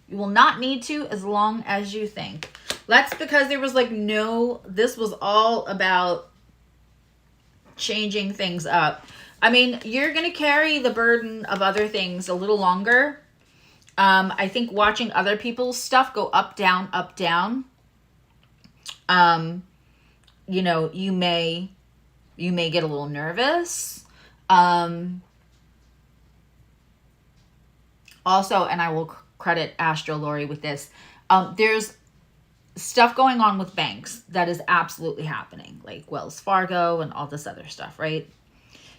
You will not need to as long as you think. That's because there was like this was all about changing things up. I mean, you're going to carry the burden of other things a little longer. I think watching other people's stuff go up, down, you know, you may get a little nervous. Also, and I will credit Astro Lori with this, there's stuff going on with banks that is absolutely happening, like Wells Fargo and all this other stuff, right?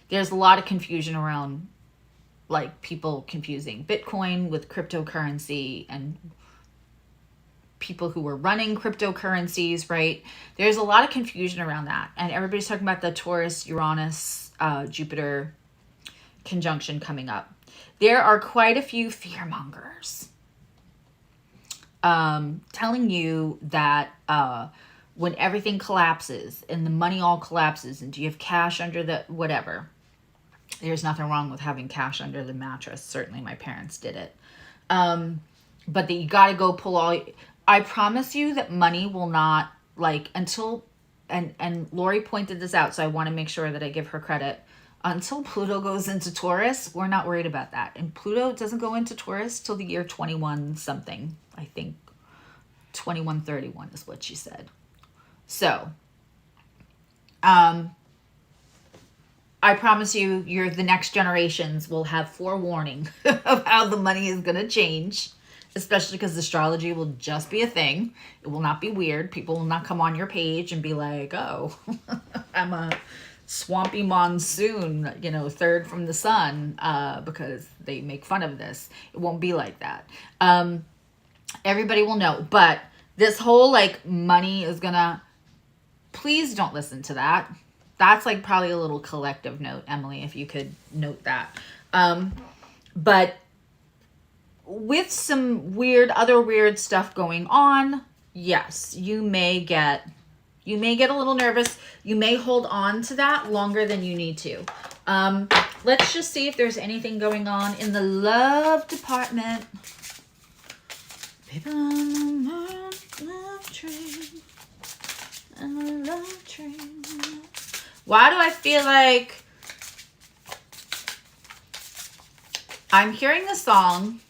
There's a lot of confusion around, like, people confusing Bitcoin with cryptocurrency and people who were running cryptocurrencies, right? There's a lot of confusion around that. And everybody's talking about the Taurus, Uranus, Jupiter conjunction coming up. There are quite a few fearmongers telling you that when everything collapses and the money all collapses and do you have cash under the whatever, there's nothing wrong with having cash under the mattress. Certainly my parents did it. But that you got to go pull all... I promise you that money will not, like, until... And Lori pointed this out, so I want to make sure that I give her credit. Until Pluto goes into Taurus, we're not worried about that. And Pluto doesn't go into Taurus till the year 21 something. I think 2131 is what she said. So, I promise you, the next generations will have forewarning of how the money is going to change, especially because astrology will just be a thing. It will not be weird. People will not come on your page and be like, oh, I'm a swampy monsoon, you know, third from the sun, because they make fun of this. It won't be like that. Everybody will know. But this whole, like, money is gonna... Please don't listen to that. That's, like, probably a little collective note, Emily, if you could note that. But with some other weird stuff going on, yes, you may get a little nervous. You may hold on to that longer than you need to. Let's just see if there's anything going on in the love department. People on the love train. On the love train. Why do I feel like I'm hearing the song?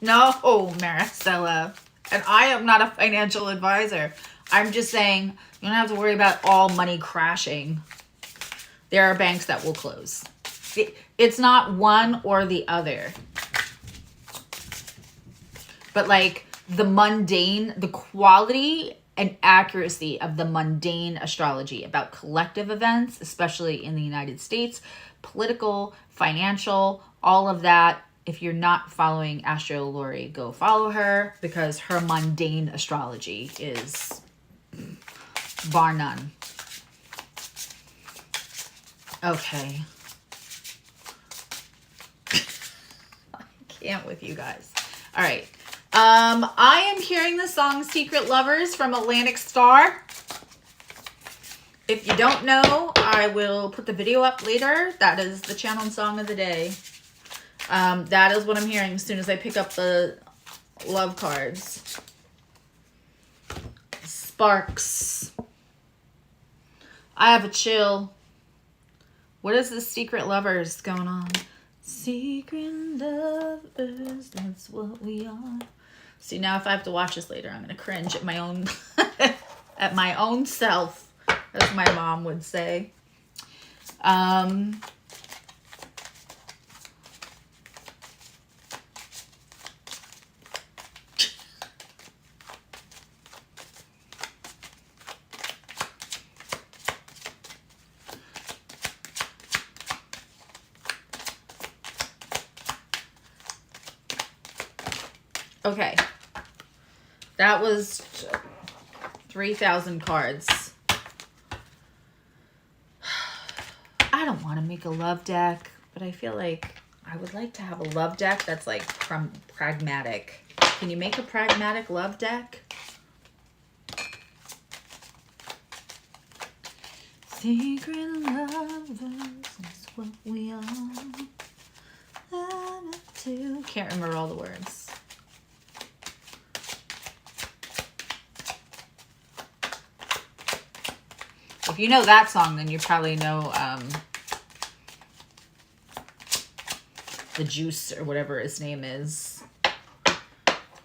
No, Maricela. And I am not a financial advisor. I'm just saying you don't have to worry about all money crashing. There are banks that will close. It's not one or the other. But, like, the mundane, the quality and accuracy of the mundane astrology about collective events, especially in the United States, political, financial, all of that. If you're not following Astro Lori, go follow her, because her mundane astrology is bar none. Okay. I can't with you guys. All right. I am hearing the song Secret Lovers from Atlantic Star. If you don't know, I will put the video up later. That is the channel song of the day. That is what I'm hearing as soon as I pick up the love cards. Sparks. I have a chill. What is this Secret Lovers going on? Secret lovers, that's what we are. See, now if I have to watch this later, I'm going to cringe at my own at my own self, as my mom would say. Okay, that was 3,000 cards. I don't want to make a love deck, but I feel like I would like to have a love deck that's like pragmatic. Can you make a pragmatic love deck? Secret lovers is what we are. Can't remember all the words. If you know that song, then you probably know the Juice or whatever his name is.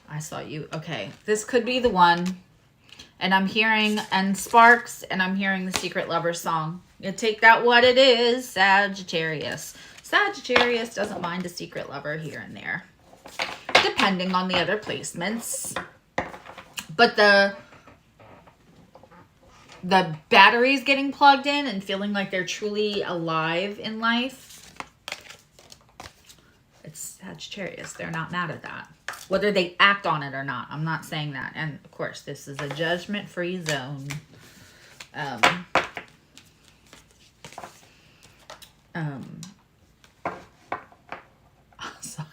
I Saw You. Okay, this could be the one. And I'm hearing, and Sparks, and I'm hearing the Secret Lover song. You take that what it is, Sagittarius. Sagittarius doesn't mind a secret lover here and there, depending on the other placements. But the batteries getting plugged in and feeling like they're truly alive in life, it's Sagittarius. They're not mad at that. Whether they act on it or not, I'm not saying that. And of course, this is a judgment-free zone. Sorry.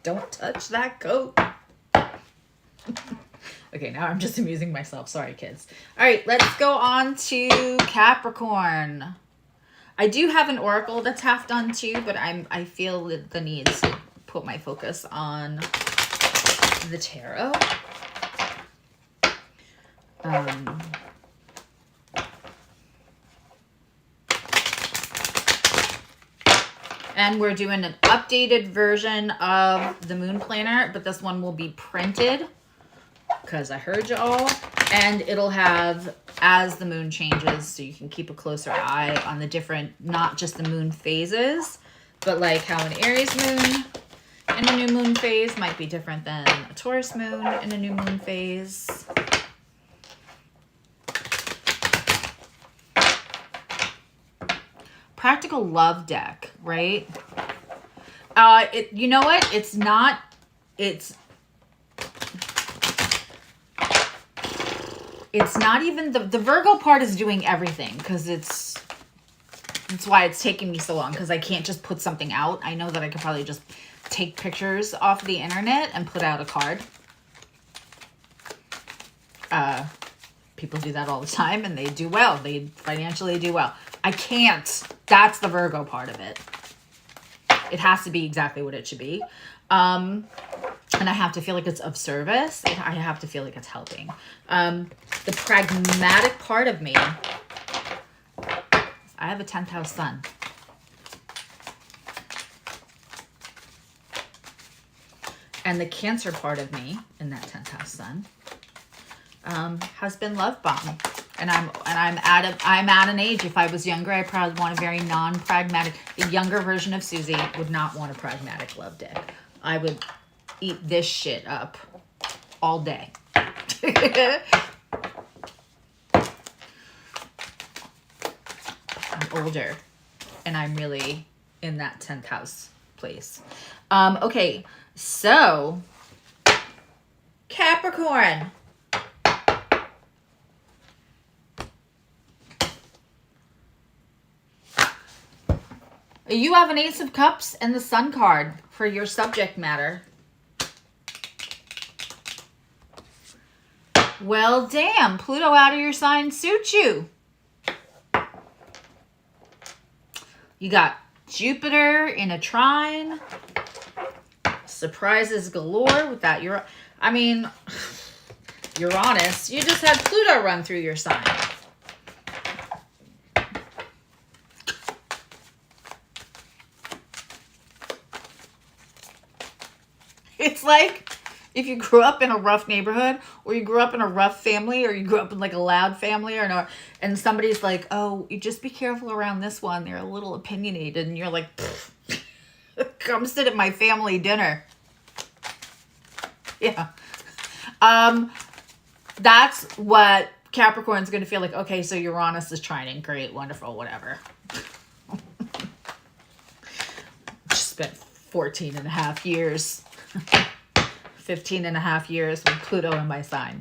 Don't touch that coat. Okay, now I'm just amusing myself. Sorry, kids. All right, let's go on to Capricorn. I do have an oracle that's half done too, but I feel the need to put my focus on the tarot. And we're doing an updated version of the moon planner, but this one will be printed because I heard you all. And it'll have as the moon changes, so you can keep a closer eye on the different, not just the moon phases, but like how an Aries moon in a new moon phase might be different than a Taurus moon in a new moon phase. Practical love deck, right? You know what? It's not even the Virgo part is doing everything, because that's why it's taking me so long, because I can't just put something out. I know that I could probably just take pictures off the internet and put out a card. People do that all the time and they do well. They financially do well. I can't. That's the Virgo part of it. It has to be exactly what it should be. And I have to feel like it's of service. I have to feel like it's helping. The pragmatic part of me, I have a 10th house sun. And the Cancer part of me in that 10th house sun has been love bombed. And I'm at an age, if I was younger, I probably want a very non-pragmatic. The younger version of Susie would not want a pragmatic love deck. I would eat this shit up all day. I'm older and I'm really in that 10th house place. Okay, so Capricorn. You have an Ace of Cups and the Sun card for your subject matter. Well, damn, Pluto out of your sign suits you. You got Jupiter in a trine. Surprises galore with that. Uranus. You just had Pluto run through your sign. It's like if you grew up in a rough neighborhood, or you grew up in a rough family, or you grew up in like a loud family, and somebody's like, oh, you just be careful around this one. They're a little opinionated. And you're like, come sit at my family dinner. Yeah. That's what Capricorn's going to feel like. Okay, so Uranus is trining. Great, wonderful, whatever. Just spent 14 and a half years. 15 and a half years with Pluto in my sign.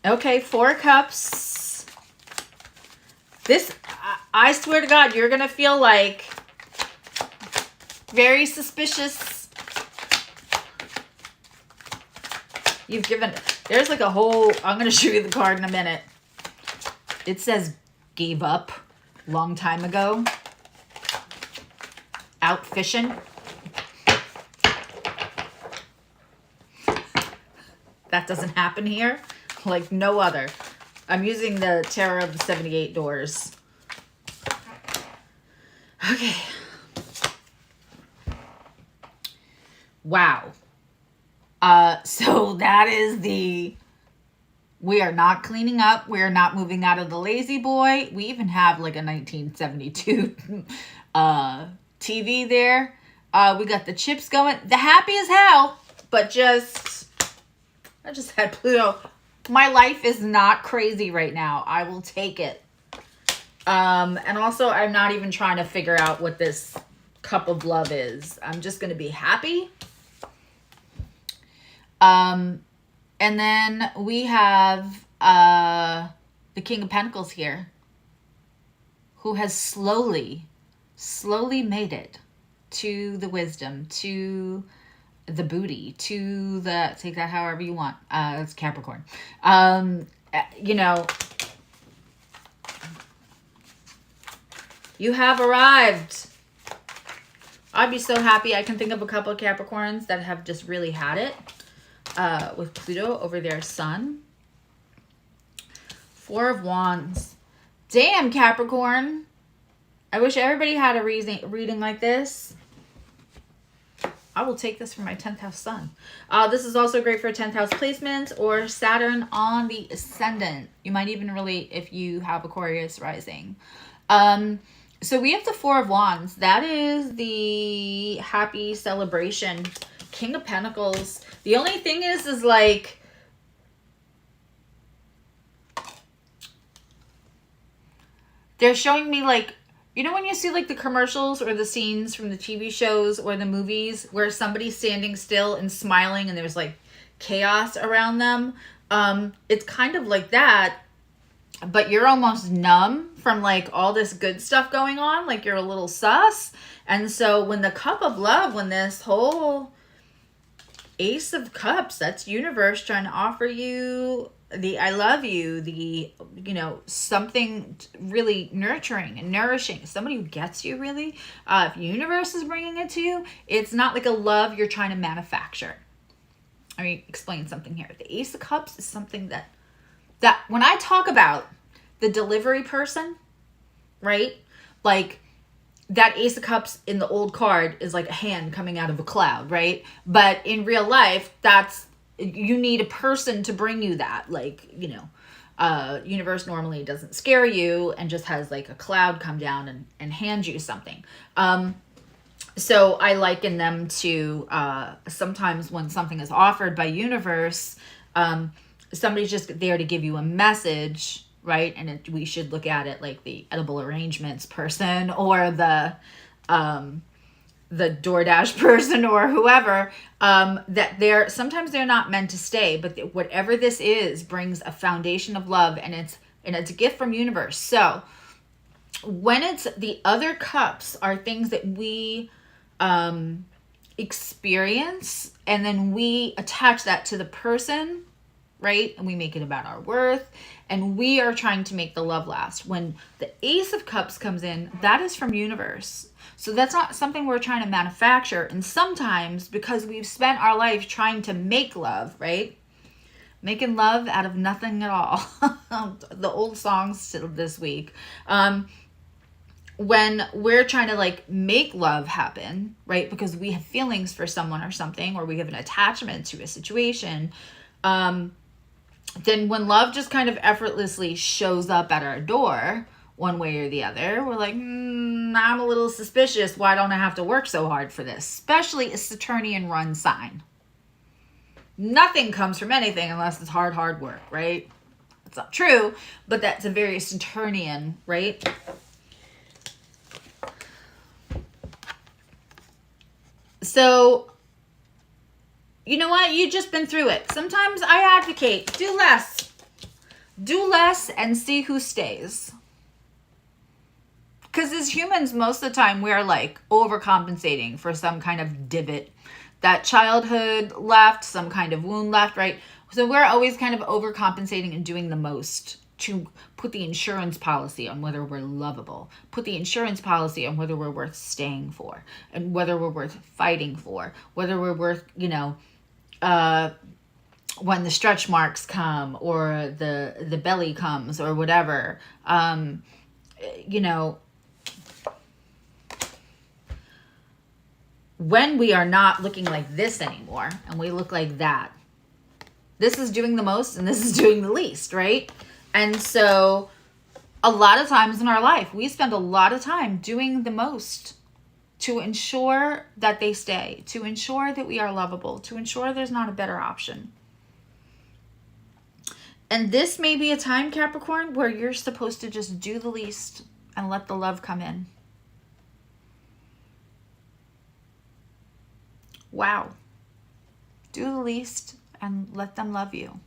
Okay, 4 cups. This, I swear to God, you're going to feel like very suspicious. You've given, there's like a whole, I'm going to show you the card in a minute. It says gave up long time ago. Out fishing. That doesn't happen here, like no other. I'm using the Tarot of the 78 Doors. Okay. Wow. So that is the We are not cleaning up. We are not moving out of the lazy boy. We even have like a 1972 TV there. We got the chips going. The happy as hell, but I just had Pluto. My life is not crazy right now. I will take it. And also, I'm not even trying to figure out what this cup of love is. I'm just going to be happy. And then we have the King of Pentacles here, who has slowly made it to the wisdom, to the booty, to the, take that however you want. It's Capricorn. You know, you have arrived. I'd be so happy. I can think of a couple of Capricorns that have just really had it with Pluto over their sun. Four of Wands. Damn, Capricorn. I wish everybody had a reading like this. I will take this for my 10th house sun. This is also great for 10th house placements or Saturn on the ascendant. You might even relate if you have Aquarius rising. So we have the Four of Wands. That is the happy celebration. King of Pentacles. The only thing is like, they're showing me like, you know when you see like the commercials or the scenes from the TV shows or the movies where somebody's standing still and smiling and there's like chaos around them? It's kind of like that, but you're almost numb from like all this good stuff going on. Like you're a little sus. And so when the cup of love, when this whole Ace of Cups, that's universe trying to offer you the I love you, the, you know, something really nurturing and nourishing, somebody who gets you really. If universe is bringing it to you, it's not like a love you're trying to manufacture. I mean, explain something here. The Ace of Cups is something that when I talk about the delivery person, right? Like that Ace of Cups in the old card is like a hand coming out of a cloud, right? But in real life, you need a person to bring you that. Like, you know, universe normally doesn't scare you and just has like a cloud come down and hand you something. So I liken them to sometimes when something is offered by universe, somebody's just there to give you a message, right? And we should look at it like the edible arrangements person or the DoorDash person or whoever, that sometimes they're not meant to stay, but whatever this is brings a foundation of love, and it's a gift from universe. So when it's the other cups are things that we experience, and then we attach that to the person, right? And we make it about our worth, and we are trying to make the love last. When the Ace of Cups comes in, that is from universe. So that's not something we're trying to manufacture. And sometimes because we've spent our life trying to make love, right? Making love out of nothing at all. The old songs this week. When we're trying to like make love happen, right? Because we have feelings for someone or something, or we have an attachment to a situation. Then when love just kind of effortlessly shows up at our door, one way or the other, we're like, I'm a little suspicious. Why don't I have to work so hard for this? Especially a Saturnian run sign. Nothing comes from anything unless it's hard work, right? That's not true, but that's a very Saturnian, right? So, you know what? You've just been through it. Sometimes I advocate, do less. Do less and see who stays. Because as humans, most of the time, we're like overcompensating for some kind of divot. That childhood left, some kind of wound left, right? So we're always kind of overcompensating and doing the most to put the insurance policy on whether we're lovable. Put the insurance policy on whether we're worth staying for. And whether we're worth fighting for. Whether we're worth, you know, when the stretch marks come or the belly comes or whatever. You know, when we are not looking like this anymore and we look like that, This is doing the most and this is doing the least, right? And so a lot of times in our life, we spend a lot of time doing the most to ensure that they stay, to ensure that we are lovable, to ensure there's not a better option. And this may be a time, Capricorn, where you're supposed to just do the least and let the love come in. Wow. Do the least and let them love you.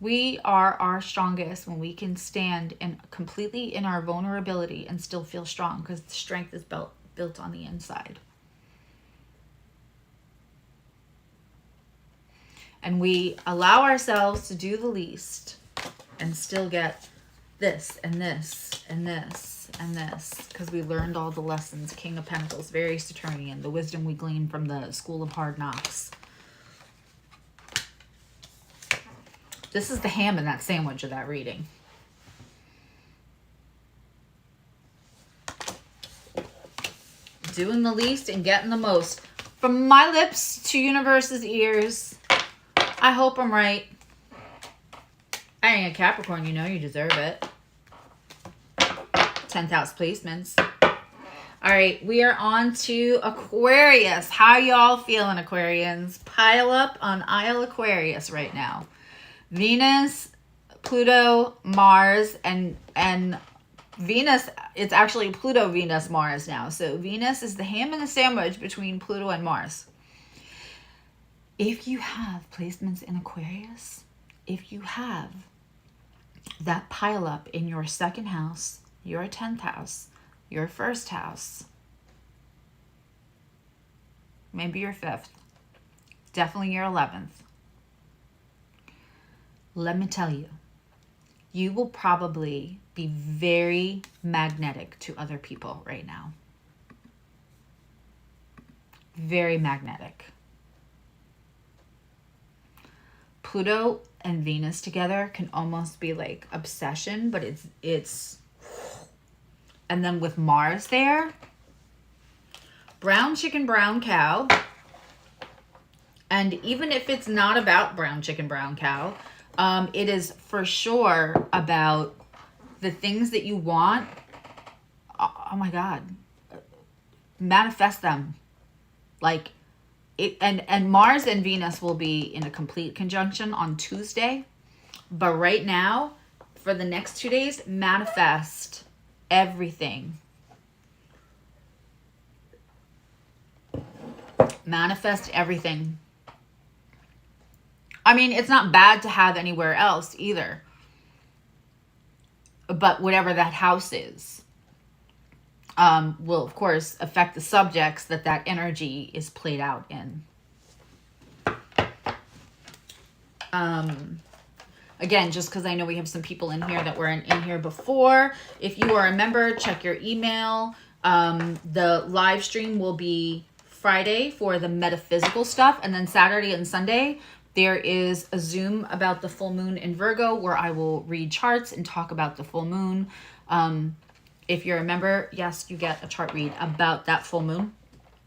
We are our strongest when we can stand completely in our vulnerability and still feel strong, because the strength is built on the inside. And we allow ourselves to do the least and still get this and this and this and this, because we learned all the lessons. King of Pentacles, very Saturnian, the wisdom we gleaned from the School of Hard Knocks. This is the ham in that sandwich of that reading. Doing the least and getting the most. From my lips to universe's ears, I hope I'm right. I ain't a Capricorn, you know you deserve it. 10th house placements. All right, we are on to Aquarius. How y'all feeling, Aquarians? Pile up on Isle Aquarius right now. Venus, Pluto, Mars, and Venus, it's actually Pluto, Venus, Mars now. So Venus is the ham in the sandwich between Pluto and Mars. If you have placements in Aquarius, if you have that pile up in your second house, your 10th house, your first house, maybe your 5th, definitely your 11th, let me tell you, you will probably be very magnetic to other people right now. Very magnetic. Pluto and Venus together can almost be like obsession, but it's and then with Mars there, brown chicken, brown cow. And even if it's not about brown chicken, brown cow, it is for sure about the things that you want. Oh my God. Manifest them. Like it, and Mars and Venus will be in a complete conjunction on Tuesday. But right now, for the next 2 days, manifest everything. Manifest everything. I mean, it's not bad to have anywhere else either. But whatever that house is, will, of course, affect the subjects that energy is played out in. Again, just because I know we have some people in here that were in here before. If you are a member, check your email. The live stream will be Friday for the metaphysical stuff. And then Saturday and Sunday, there is a Zoom about the full moon in Virgo where I will read charts and talk about the full moon. If you're a member, yes, you get a chart read about that full moon.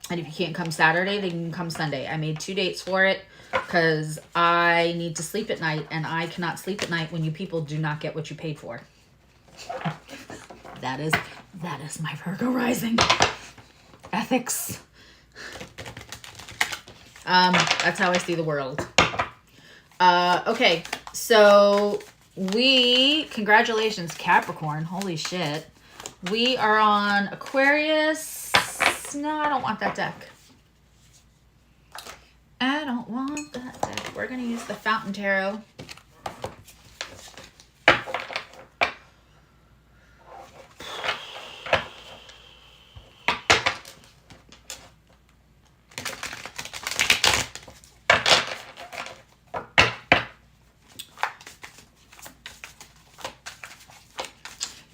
And if you can't come Saturday, then you can come Sunday. I made 2 dates for it because I need to sleep at night, and I cannot sleep at night when you people do not get what you paid for. That is my Virgo rising. Ethics. That's how I see the world. Okay, so congratulations, Capricorn. Holy shit. We are on Aquarius. No, I don't want that deck. I don't want that deck. We're going to use the Fountain Tarot.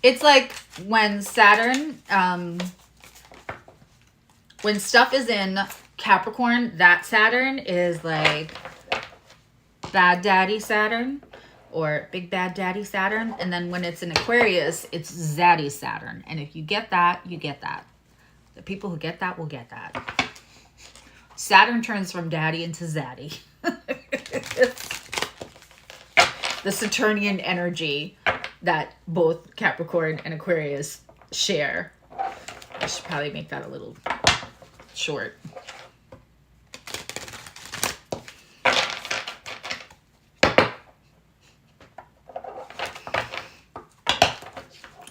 It's like when Saturn, when stuff is in Capricorn, that Saturn is like Bad Daddy Saturn or Big Bad Daddy Saturn. And then when it's in Aquarius, it's Zaddy Saturn. And if you get that, you get that. The people who get that will get that. Saturn turns from daddy into zaddy. The Saturnian energy that both Capricorn and Aquarius share. I should probably make that a little short.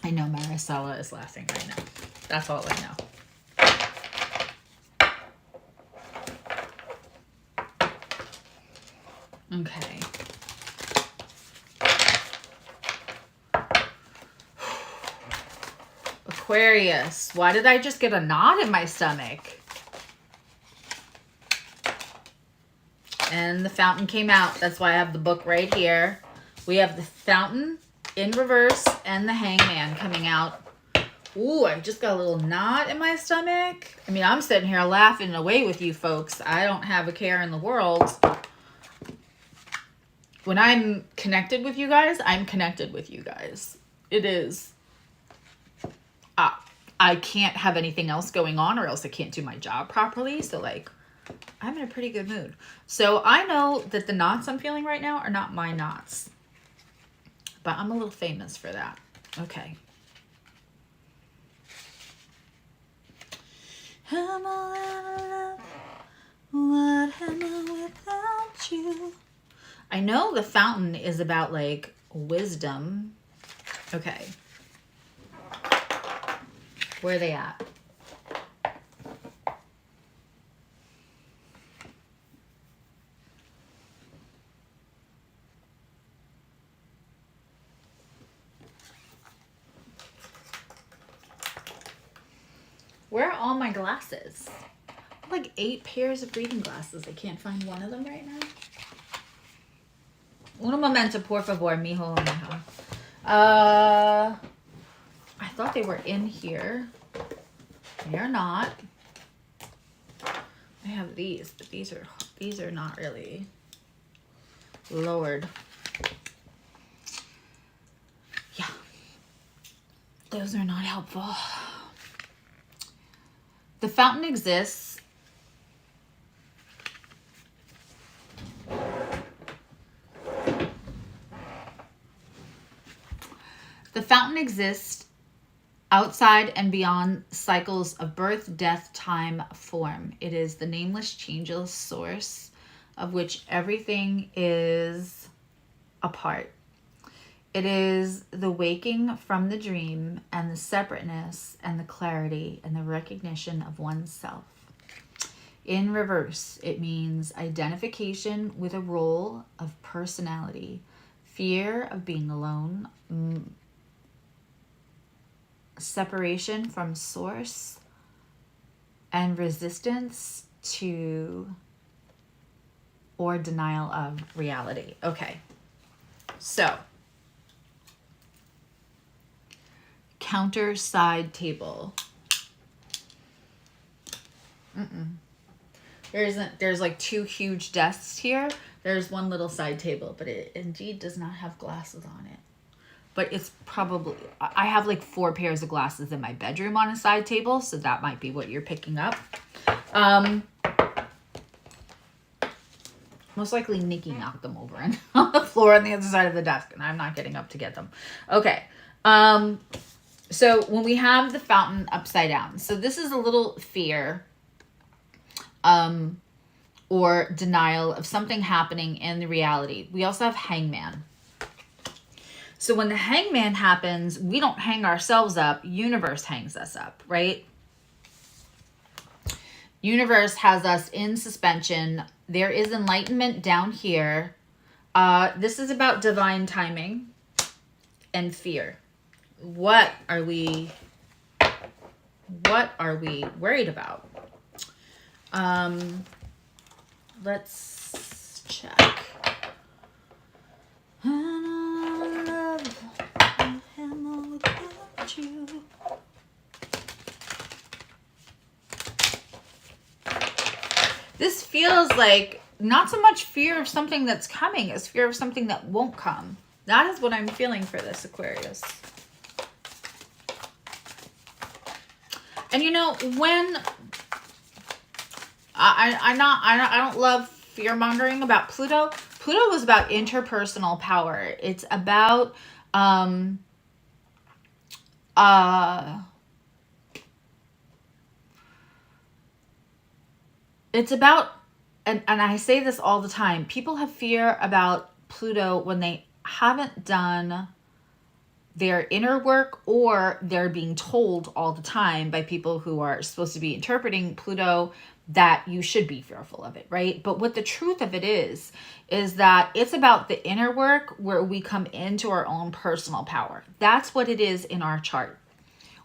I know Maricela is laughing right now. That's all I know. Okay. Aquarius. Why did I just get a knot in my stomach? And the fountain came out. That's why I have the book right here. We have the fountain in reverse and the hangman coming out. Ooh, I just got a little knot in my stomach. I mean, I'm sitting here laughing away with you folks. I don't have a care in the world. When I'm connected with you guys, I'm connected with you guys. It is. I can't have anything else going on or else I can't do my job properly. So, like, I'm in a pretty good mood. So, I know that the knots I'm feeling right now are not my knots. But I'm a little famous for that. Okay. I'm all out of love. What am I without you? I know the fountain is about, like, wisdom. Okay. Where are they at? Where are all my glasses? I have like 8 pairs of reading glasses. I can't find one of them right now. Un momento, por favor, mijo, mijo. I thought they were in here. They're not. I have these, but these are not really. Lord. Yeah. Those are not helpful. The fountain exists. The fountain exists outside and beyond cycles of birth, death, time, form. It is the nameless, changeless source of which everything is a part. It is the waking from the dream and the separateness and the clarity and the recognition of oneself. In reverse, it means identification with a role of personality, fear of being alone, separation from source, and resistance to or denial of reality. Okay, so counter side table. There's like 2 huge desks here. There's one little side table, but it indeed does not have glasses on it. But it's probably, I have like 4 pairs of glasses in my bedroom on a side table, so that might be what you're picking up. Most likely Nikki knocked them over and on the floor on the other side of the desk, and I'm not getting up to get them. Okay. So when we have the fountain upside down, so this is a little fear or denial of something happening in the reality. We also have hangman. So when the hangman happens, we don't hang ourselves up. Universe hangs us up, right? Universe has us in suspension. There is enlightenment down here. This is about divine timing and fear. What are we worried about? Let's check. You. This feels like not so much fear of something that's coming as fear of something that won't come. That is what I'm feeling for this Aquarius. And you know, when I don't love fear mongering about Pluto. Pluto is about interpersonal power. It's about it's about, and I say this all the time, people have fear about Pluto when they haven't done their inner work, or they're being told all the time by people who are supposed to be interpreting Pluto that you should be fearful of it, right? But what the truth of it is that it's about the inner work where we come into our own personal power. That's what it is in our chart.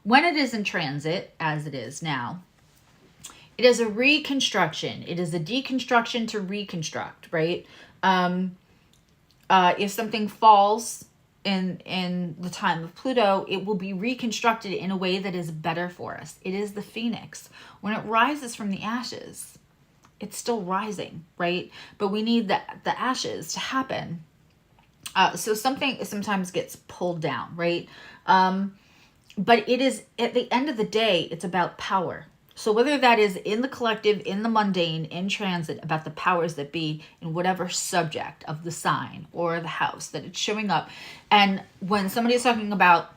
When it is in transit, as it is now, it is a reconstruction. It is a deconstruction to reconstruct, right? If something falls in the time of Pluto, it will be reconstructed in a way that is better for us. It is the phoenix. When it rises from the ashes, it's still rising, right? But we need the ashes to happen. So something sometimes gets pulled down, right? But it is, at the end of the day, it's about power. So whether that is in the collective, in the mundane, in transit, about the powers that be in whatever subject of the sign or the house that it's showing up. And when somebody is talking about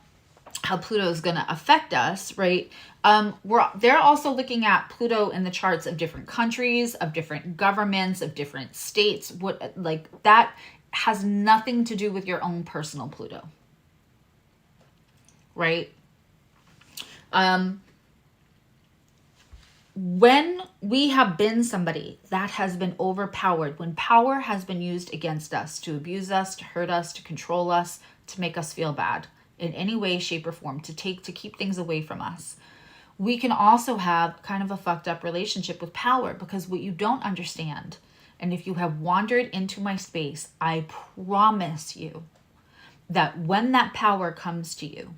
how Pluto is going to affect us, right? They're also looking at Pluto in the charts of different countries, of different governments, of different states. What, like, that has nothing to do with your own personal Pluto, right? When we have been somebody that has been overpowered, when power has been used against us to abuse us, to hurt us, to control us, to make us feel bad in any way, shape, or form, to keep things away from us, we can also have kind of a fucked up relationship with power, because what you don't understand, and if you have wandered into my space, I promise you that when that power comes to you,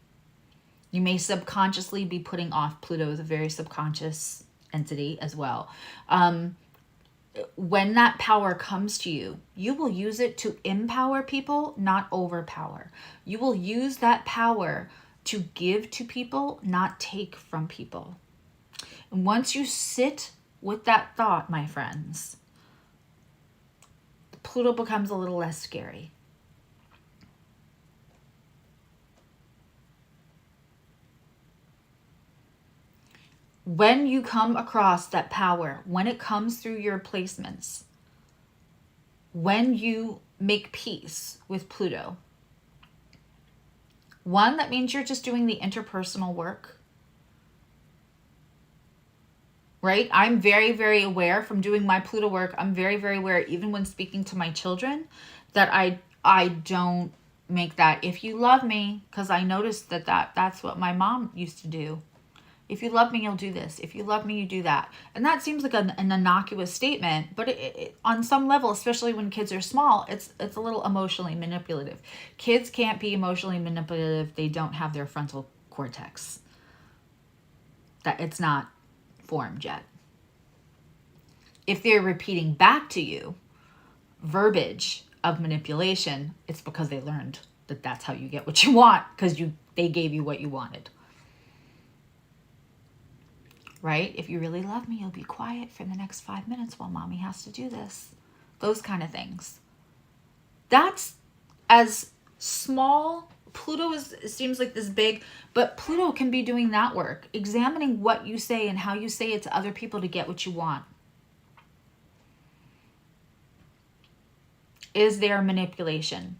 you may subconsciously be putting off. Pluto is a very subconscious entity as well. When that power comes to you, you will use it to empower people, not overpower. You will use that power to give to people, not take from people. And once you sit with that thought, my friends, Pluto becomes a little less scary. When you come across that power, when it comes through your placements, when you make peace with Pluto, one, that means you're just doing the interpersonal work, right? I'm very, very aware from doing my Pluto work. I'm very, very aware, even when speaking to my children, that I don't make that, if you love me, because I noticed that's what my mom used to do. If you love me, you'll do this. If you love me, you do that. And that seems like an innocuous statement, but it, on some level, especially when kids are small, it's a little emotionally manipulative. Kids can't be emotionally manipulative. They don't have their frontal cortex. That it's not formed yet. If they're repeating back to you verbiage of manipulation, it's because they learned that that's how you get what you want, because they gave you what you wanted. Right? If you really love me, you'll be quiet for the next 5 minutes while mommy has to do this. Those kind of things. That's as small. Pluto seems like this big, but Pluto can be doing that work. Examining what you say and how you say it to other people to get what you want. Is there manipulation?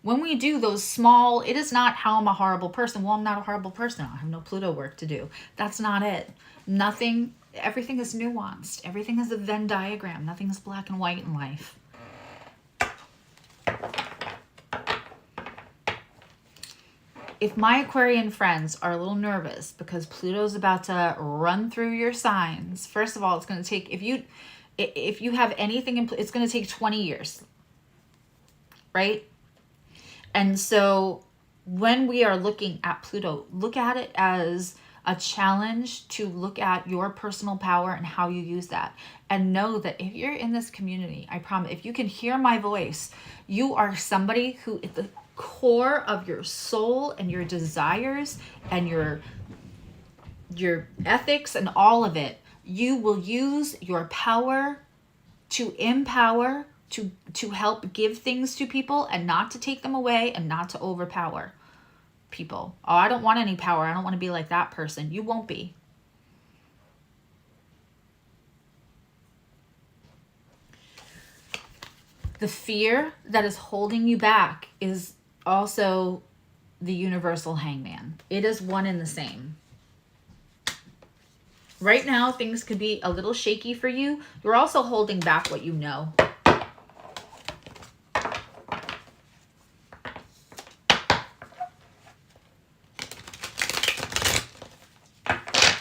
When we do those small, it is not how I'm a horrible person. Well, I'm not a horrible person. I have no Pluto work to do. That's not it. Nothing, everything is nuanced. Everything is a Venn diagram. Nothing is black and white in life. If my Aquarian friends are a little nervous because Pluto's about to run through your signs, first of all, it's going to take, if you have anything in, it's going to take 20 years, right? And so when we are looking at Pluto, look at it as a challenge to look at your personal power and how you use that. And know that if you're in this community, I promise, if you can hear my voice, you are somebody who at the core of your soul and your desires and your ethics and all of it. You will use your power to empower, to help give things to people and not to take them away and not to overpower people. Oh, I don't want any power. I don't want to be like that person. You won't be. The fear that is holding you back is also the universal hangman. It is one and the same. Right now, things could be a little shaky for you. You're also holding back what you know.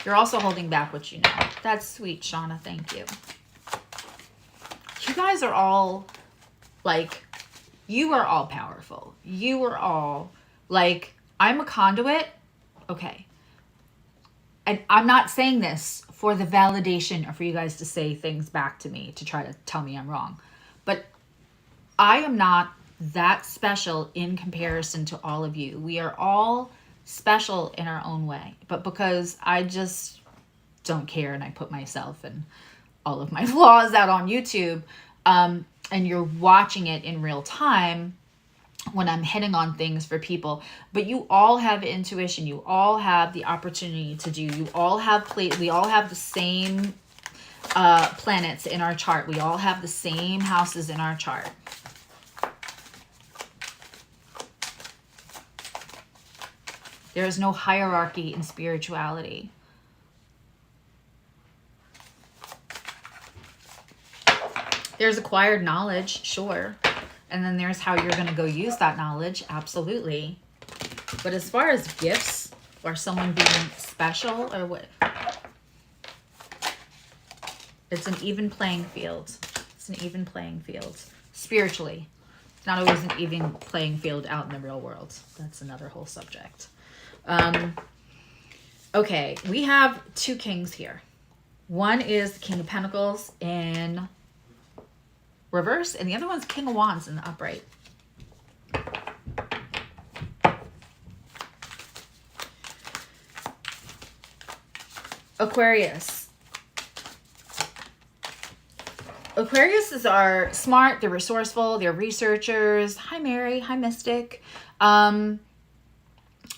You're also holding back what you know. That's sweet, Shauna. Thank you. You guys are all, like, you are all powerful. You are all, like, I'm a conduit. Okay. And I'm not saying this for the validation or for you guys to say things back to me to try to tell me I'm wrong. But I am not that special in comparison to all of you. We are all special in our own way. But because I just don't care and I put myself and all of my flaws out on YouTube, and you're watching it in real time when I'm hitting on things for people, but you all have intuition. You all have the opportunity to do. You all have we all have the same planets in our chart. We all have the same houses in our chart. There is no hierarchy in spirituality. There's acquired knowledge, sure. And then there's how you're going to go use that knowledge, absolutely. But as far as gifts or someone being special or what, it's an even playing field. It's an even playing field. Spiritually. It's not always an even playing field out in the real world. That's another whole subject. Okay, we have two kings here. One is the King of Pentacles in reverse, and the other one's King of Wands in the upright. Aquarius. Aquariuses are smart, they're resourceful, they're researchers. Hi, Mary. Hi, Mystic.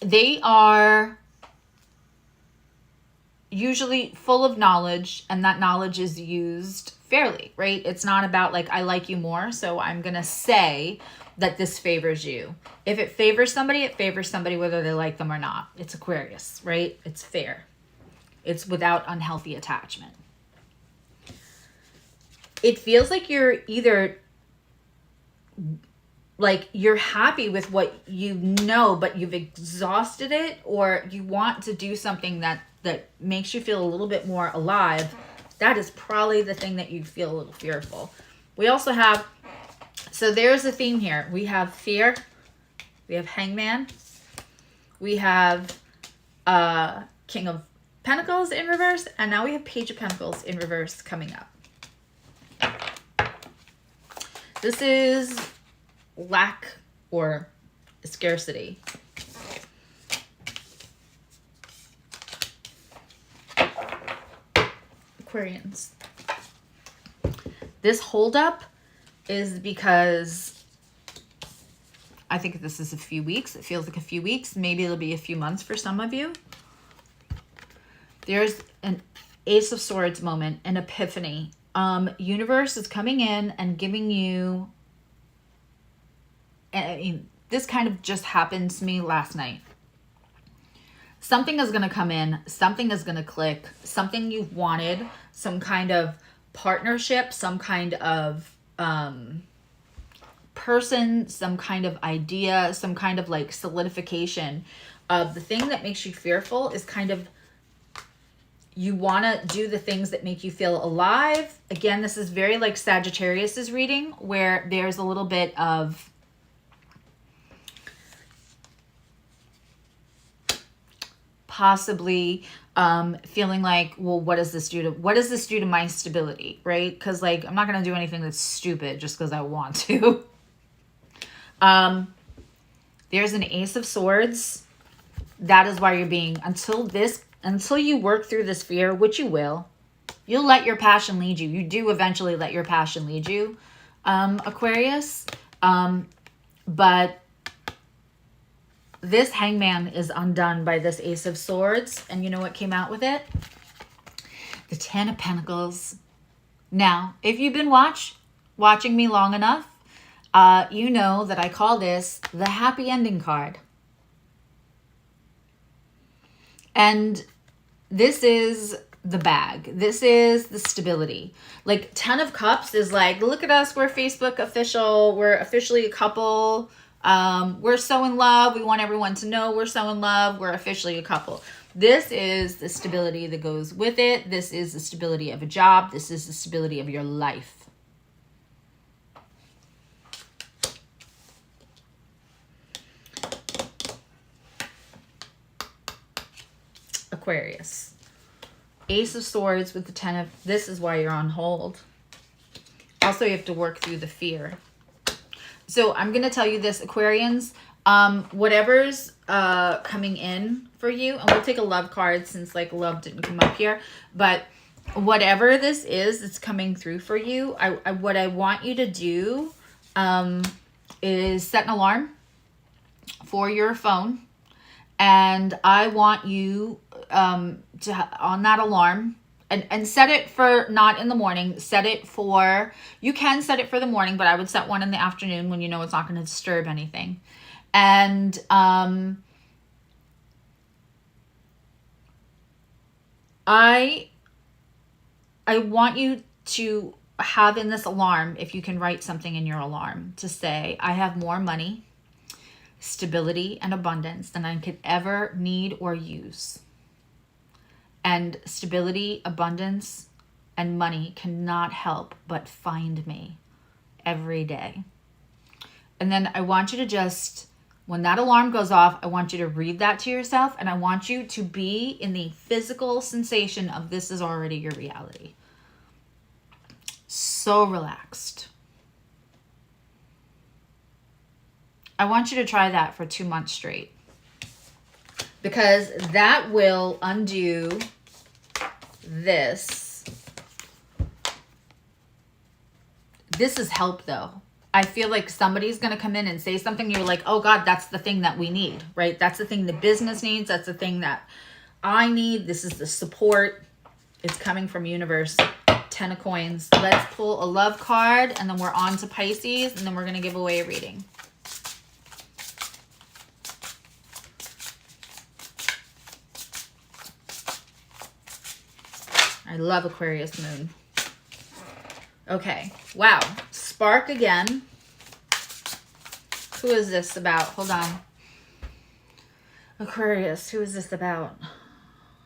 They are usually full of knowledge, and that knowledge is used fairly, right? It's not about like, I like you more, so I'm going to say that this favors you. If it favors somebody, it favors somebody whether they like them or not. It's Aquarius, right? It's fair. It's without unhealthy attachment. It feels like you're either like you're happy with what you know, but you've exhausted it, or you want to do something that makes you feel a little bit more alive. That is probably the thing that you feel a little fearful. We also have, so there's a theme here. We have fear. We have Hangman. We have King of Pentacles in reverse. And now we have Page of Pentacles in reverse coming up. This is lack or scarcity. Aquarians. This holdup is because I think this is a few weeks. It feels like a few weeks. Maybe it'll be a few months for some of you. There's an Ace of Swords moment, an epiphany. Universe is coming in and giving you, I mean, this kind of just happened to me last night. Something is going to come in. Something is going to click. Something you've wanted. Some kind of partnership. Some kind of person. Some kind of idea. Some kind of like solidification. The thing that makes you fearful is kind of you want to do the things that make you feel alive. Again, this is very like Sagittarius's reading, where there's a little bit of possibly feeling like, well, what does this do to my stability, right? Because like I'm not going to do anything that's stupid just because I want to. There's an Ace of Swords. That is why you're being, until this until you work through this fear, which you will, you'll let your passion lead you. You do eventually let your passion lead you, Aquarius. But this Hangman is undone by this Ace of Swords. And you know what came out with it? The Ten of Pentacles. Now, if you've been watching me long enough, you know that I call this the happy ending card. And this is the bag. This is the stability. Like 10 of Cups is like, look at us, we're Facebook official. We're officially a couple. We're so in love. We want everyone to know we're so in love. We're officially a couple. This is the stability that goes with it. This is the stability of a job. This is the stability of your life. Aquarius. Ace of Swords with the 10 of... This is why you're on hold. Also, you have to work through the fear. So I'm going to tell you this, Aquarians. Whatever's coming in for you, and we'll take a love card since like love didn't come up here, but whatever this is that's coming through for you, what I want you to do is set an alarm for your phone, and I want you to on that alarm and set it for not in the morning, set it for, you can set it for the morning, but I would set one in the afternoon when you know it's not going to disturb anything. And I want you to have in this alarm, if you can write something in your alarm, to say, I have more money, stability, and abundance than I could ever need or use. And stability, abundance, and money cannot help but find me every day. And then I want you to just, when that alarm goes off, I want you to read that to yourself, and I want you to be in the physical sensation of this is already your reality. So relaxed. I want you to try that for 2 months straight, because that will undo this. This is help though. I feel like somebody's going to come in and say something. You're like, oh God, that's the thing that we need, right? That's the thing the business needs. That's the thing that I need. This is the support. It's coming from universe. 10 of coins. Let's pull a love card, and then we're on to Pisces, and then we're going to give away a reading. I love Aquarius moon. Okay. Wow. Spark again. Who is this about? Hold on. Aquarius, who is this about?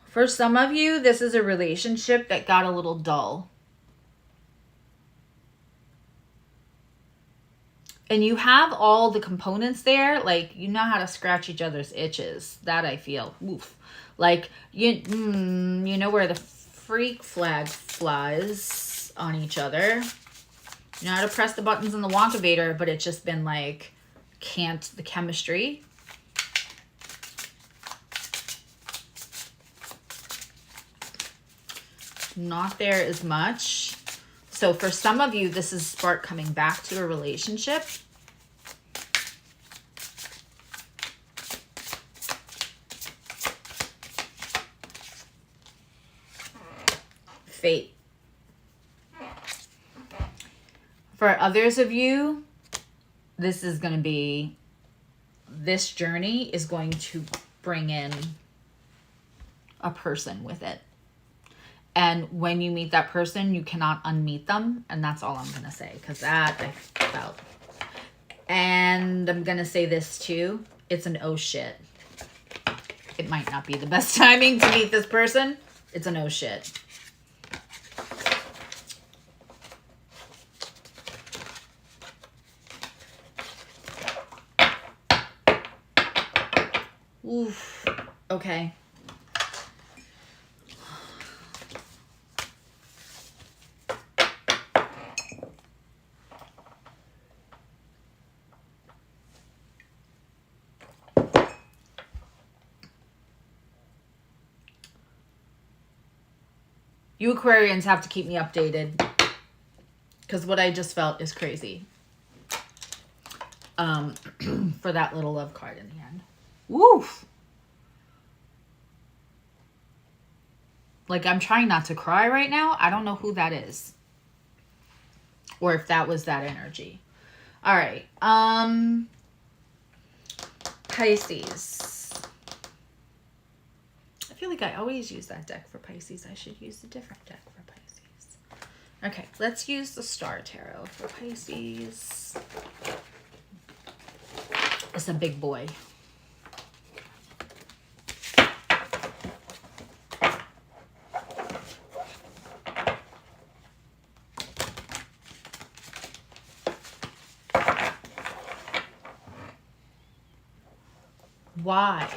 For some of you, this is a relationship that got a little dull. And you have all the components there. Like, you know how to scratch each other's itches. That I feel. Oof. Like, you know where the freak flag flies on each other. You know how to press the buttons in the Wonkavator, but it's just been like, can't the chemistry. Not there as much. So for some of you, this is spark coming back to a relationship. Fate. For others of you, this is going to be, this journey is going to bring in a person with it. And when you meet that person, you cannot unmeet them. And that's all I'm going to say, because that I felt. And I'm going to say this too. It's an oh shit. It might not be the best timing to meet this person. It's an oh shit. Oof. Okay. You Aquarians have to keep me updated, because what I just felt is crazy. For that little love card in the end. Woof. Like, I'm trying not to cry right now. I don't know who that is. Or if that was that energy. All right. Pisces. I feel like I always use that deck for Pisces. I should use a different deck for Pisces. Okay, let's use the Star Tarot for Pisces. It's a big boy. Why?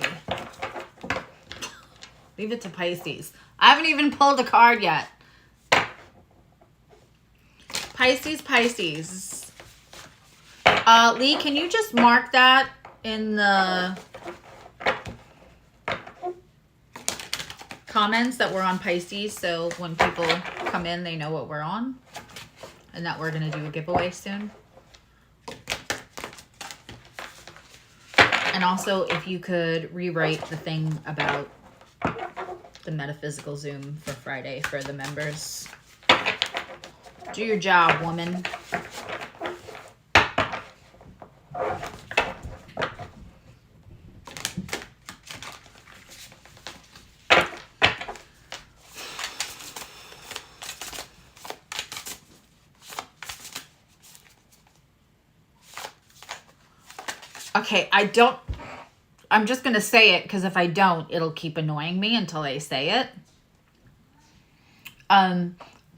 Leave it to Pisces. I haven't even pulled a card yet. Pisces, Pisces. Lee, can you just mark that in the comments that we're on Pisces, so when people come in, they know what we're on and that we're going to do a giveaway soon. And also, if you could rewrite the thing about the metaphysical Zoom for Friday for the members. Do your job, woman. Okay, I'm just going to say it because if I don't, it'll keep annoying me until I say it.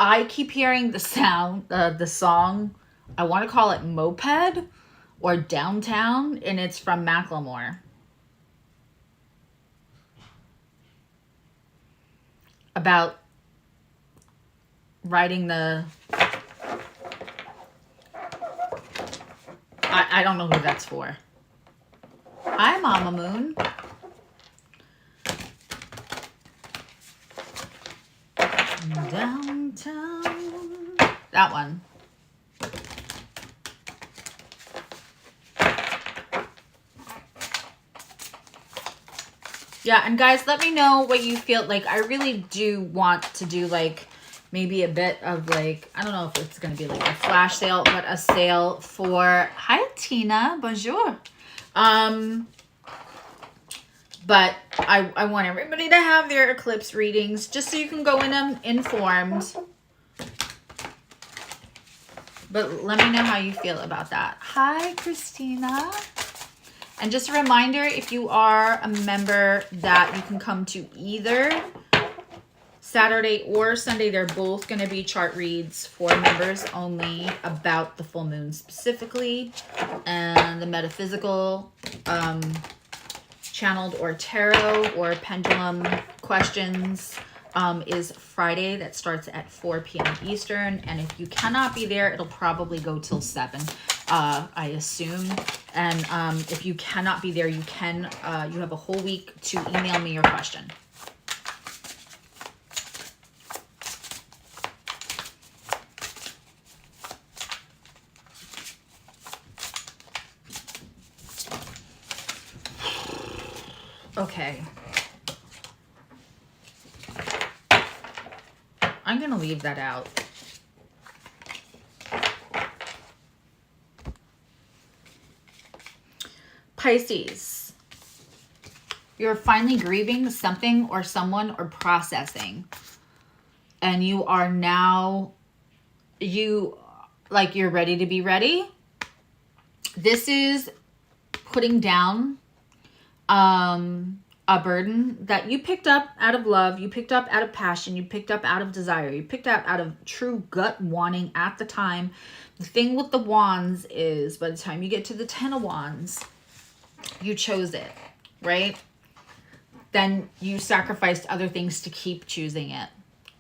I keep hearing the sound, the song, I want to call it Moped or Downtown, and it's from Macklemore. About riding the... I don't know who that's for. Hi, Mama Moon. Downtown. That one. Yeah, and guys, let me know what you feel like. I really do want to do like maybe a bit of like, I don't know if it's going to be like a flash sale, but a sale for, hi Tina, bonjour. But I want everybody to have their eclipse readings just so you can go in them informed. But let me know how you feel about that. Hi, Christina. And just a reminder, if you are a member, that you can come to either Saturday or Sunday. They're both going to be chart reads for members only about the full moon specifically. And the metaphysical, channeled or tarot or pendulum questions is Friday. That starts at 4 p.m. Eastern. And if you cannot be there, it'll probably go till 7, I assume. And if you cannot be there, you can, you have a whole week to email me your question. Okay. I'm going to leave that out. Pisces. You're finally grieving something or someone or processing. And you are now, you're ready to be ready. This is putting down a burden that you picked up out of love, you picked up out of passion, you picked up out of desire, you picked up out of true gut wanting at the time. The thing with the wands is by the time you get to the 10 of wands, you chose it, right? Then you sacrificed other things to keep choosing it.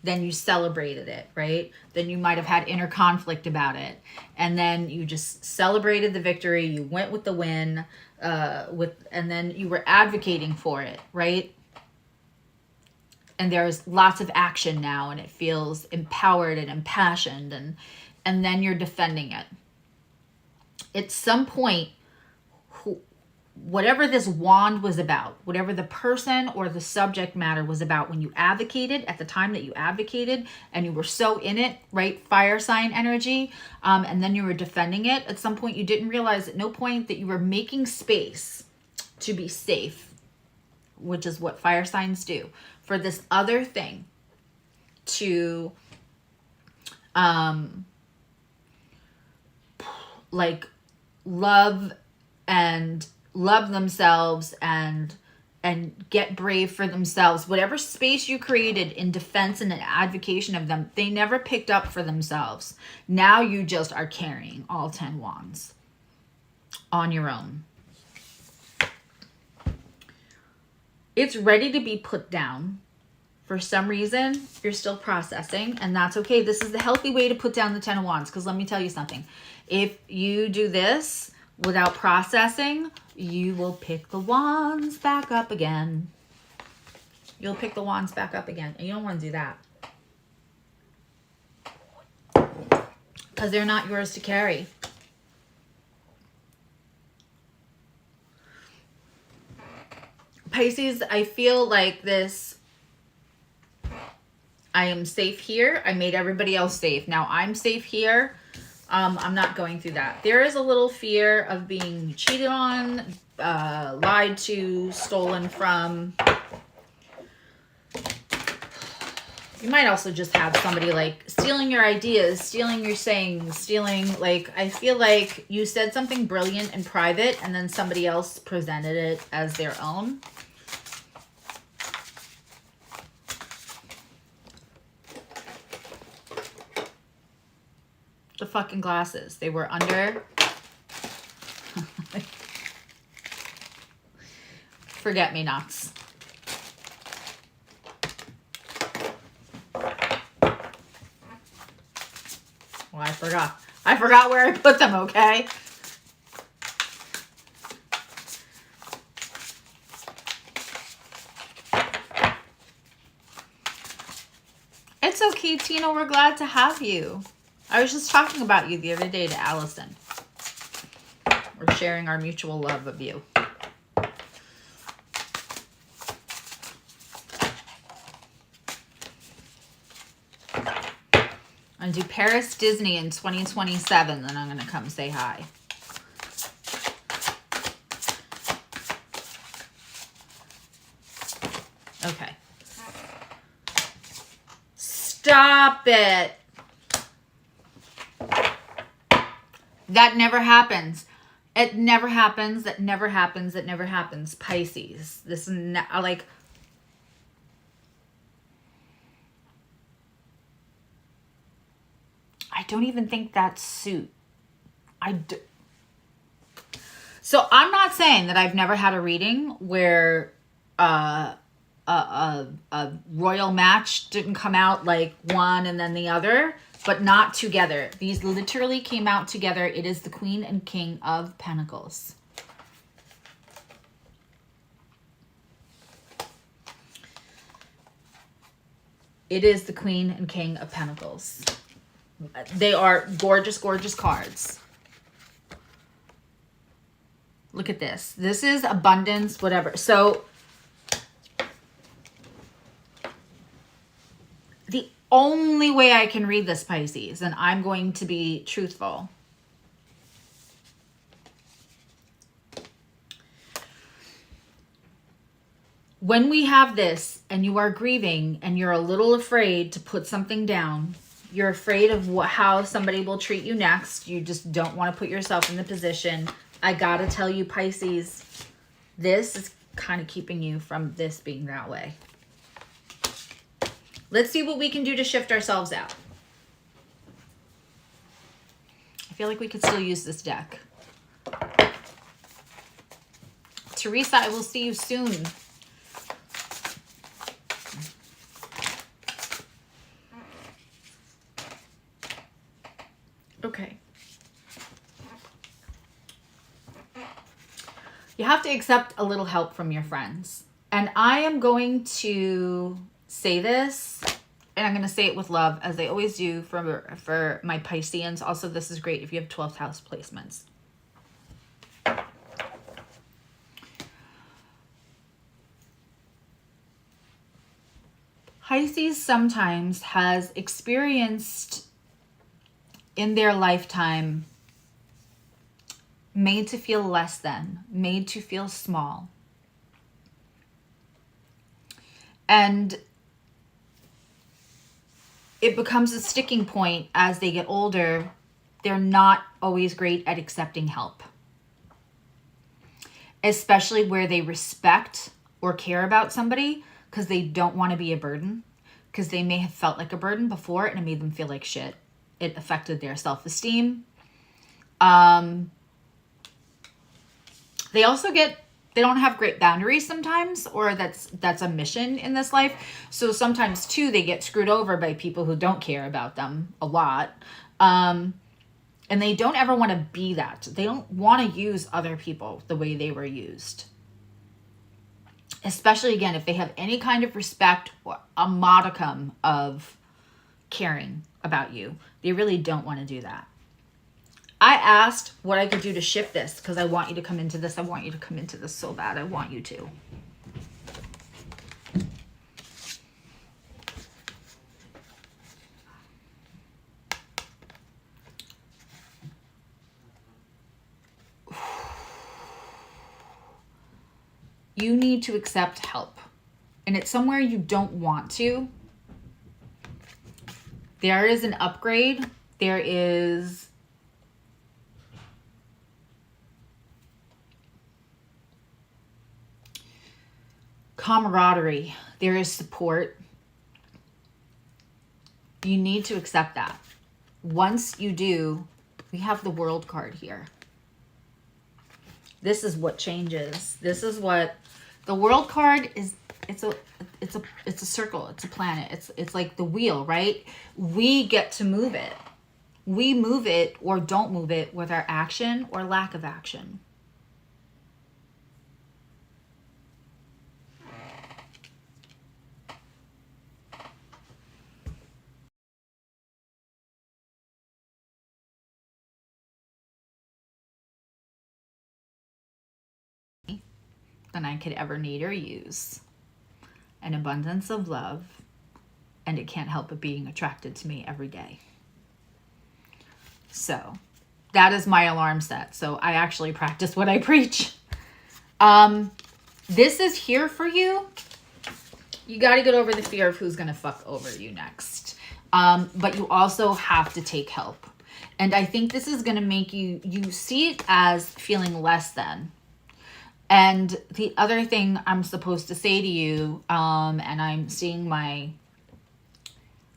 Then you celebrated it, right? Then you might have had inner conflict about it. And then you just celebrated the victory. You went with the win, and then you were advocating for it, right? and there's lots of action now, and it feels empowered and impassioned, and then you're defending it. At some point, whatever this wand was about, whatever the person or the subject matter was about when you advocated, at the time that you advocated and you were so in it, right? Fire sign energy, and then you were defending it. At some point you didn't realize at no point that you were making space to be safe, which is what fire signs do, for this other thing to like love themselves and get brave for themselves. Whatever space you created in defense and an advocation of them, they never picked up for themselves. Now you just are carrying all 10 wands on your own. It's ready to be put down. For some reason, you're still processing, and that's okay. This is the healthy way to put down the 10 of wands, because let me tell you something. If you do this without processing, you will pick the wands back up again. You'll pick the wands back up again, and you don't want to do that, because they're not yours to carry. Pisces, I feel like this, I am safe here. I made everybody else safe. Now I'm safe here. I'm not going through that. There is a little fear of being cheated on, lied to, stolen from. You might also just have somebody like stealing your ideas, stealing your sayings, stealing, like, I feel like you said something brilliant in private and then somebody else presented it as their own. The fucking glasses. They were under. Forget-me-nots. Well, I forgot. I forgot where I put them, okay? It's okay, Tina. We're glad to have you. I was just talking about you the other day to Allison. We're sharing our mutual love of you. I'm going to do Paris Disney in 2027, then I'm going to come say hi. Okay. Stop it. That never happens. It never happens. That never happens. That never happens. Pisces. This is like... I don't even think that's suit. So I'm not saying that I've never had a reading where a royal match didn't come out like one and then the other, but not together. These literally came out together. It is the Queen and King of Pentacles. It is the Queen and King of Pentacles. They are gorgeous, gorgeous cards. Look at this. This is abundance, whatever. So the only way I can read this, Pisces, and I'm going to be truthful. When we have this and you are grieving and you're a little afraid to put something down, you're afraid of how somebody will treat you next. You just don't want to put yourself in the position. I gotta tell you, Pisces, this is kind of keeping you from this being that way. Let's see what we can do to shift ourselves out. I feel like we could still use this deck. Teresa, I will see you soon. Okay. You have to accept a little help from your friends. And I am going to say this, and I'm going to say it with love, as I always do for my Pisceans. Also, this is great if you have 12th house placements. Pisces sometimes has experienced in their lifetime made to feel less than, made to feel small. And it becomes a sticking point as they get older. They're not always great at accepting help, especially where they respect or care about somebody, because they don't want to be a burden, because they may have felt like a burden before and it made them feel like shit. It affected their self-esteem. They also they don't have great boundaries sometimes, or that's a mission in this life. So sometimes too, they get screwed over by people who don't care about them a lot. And they don't ever want to be that. They don't want to use other people the way they were used. Especially, again, if they have any kind of respect or a modicum of caring about you. They really don't want to do that. I asked what I could do to shift this, because I want you to come into this. I want you to come into this so bad. I want you to. You need to accept help. And it's somewhere you don't want to. There is an upgrade. There is camaraderie. There is support. You need to accept that. Once you do, we have the World card here. This is what changes. This is what the World card is. It's a circle. It's a planet. It's like the wheel, right? We get to move it. We move it or don't move it with our action or lack of action. Than I could ever need or use. An abundance of love, and it can't help but being attracted to me every day. So that is my alarm set. So I actually practice what I preach. This is here for you. You got to get over the fear of who's going to fuck over you next. But you also have to take help. And I think this is going to make you see it as feeling less than. And the other thing I'm supposed to say to you, and I'm seeing my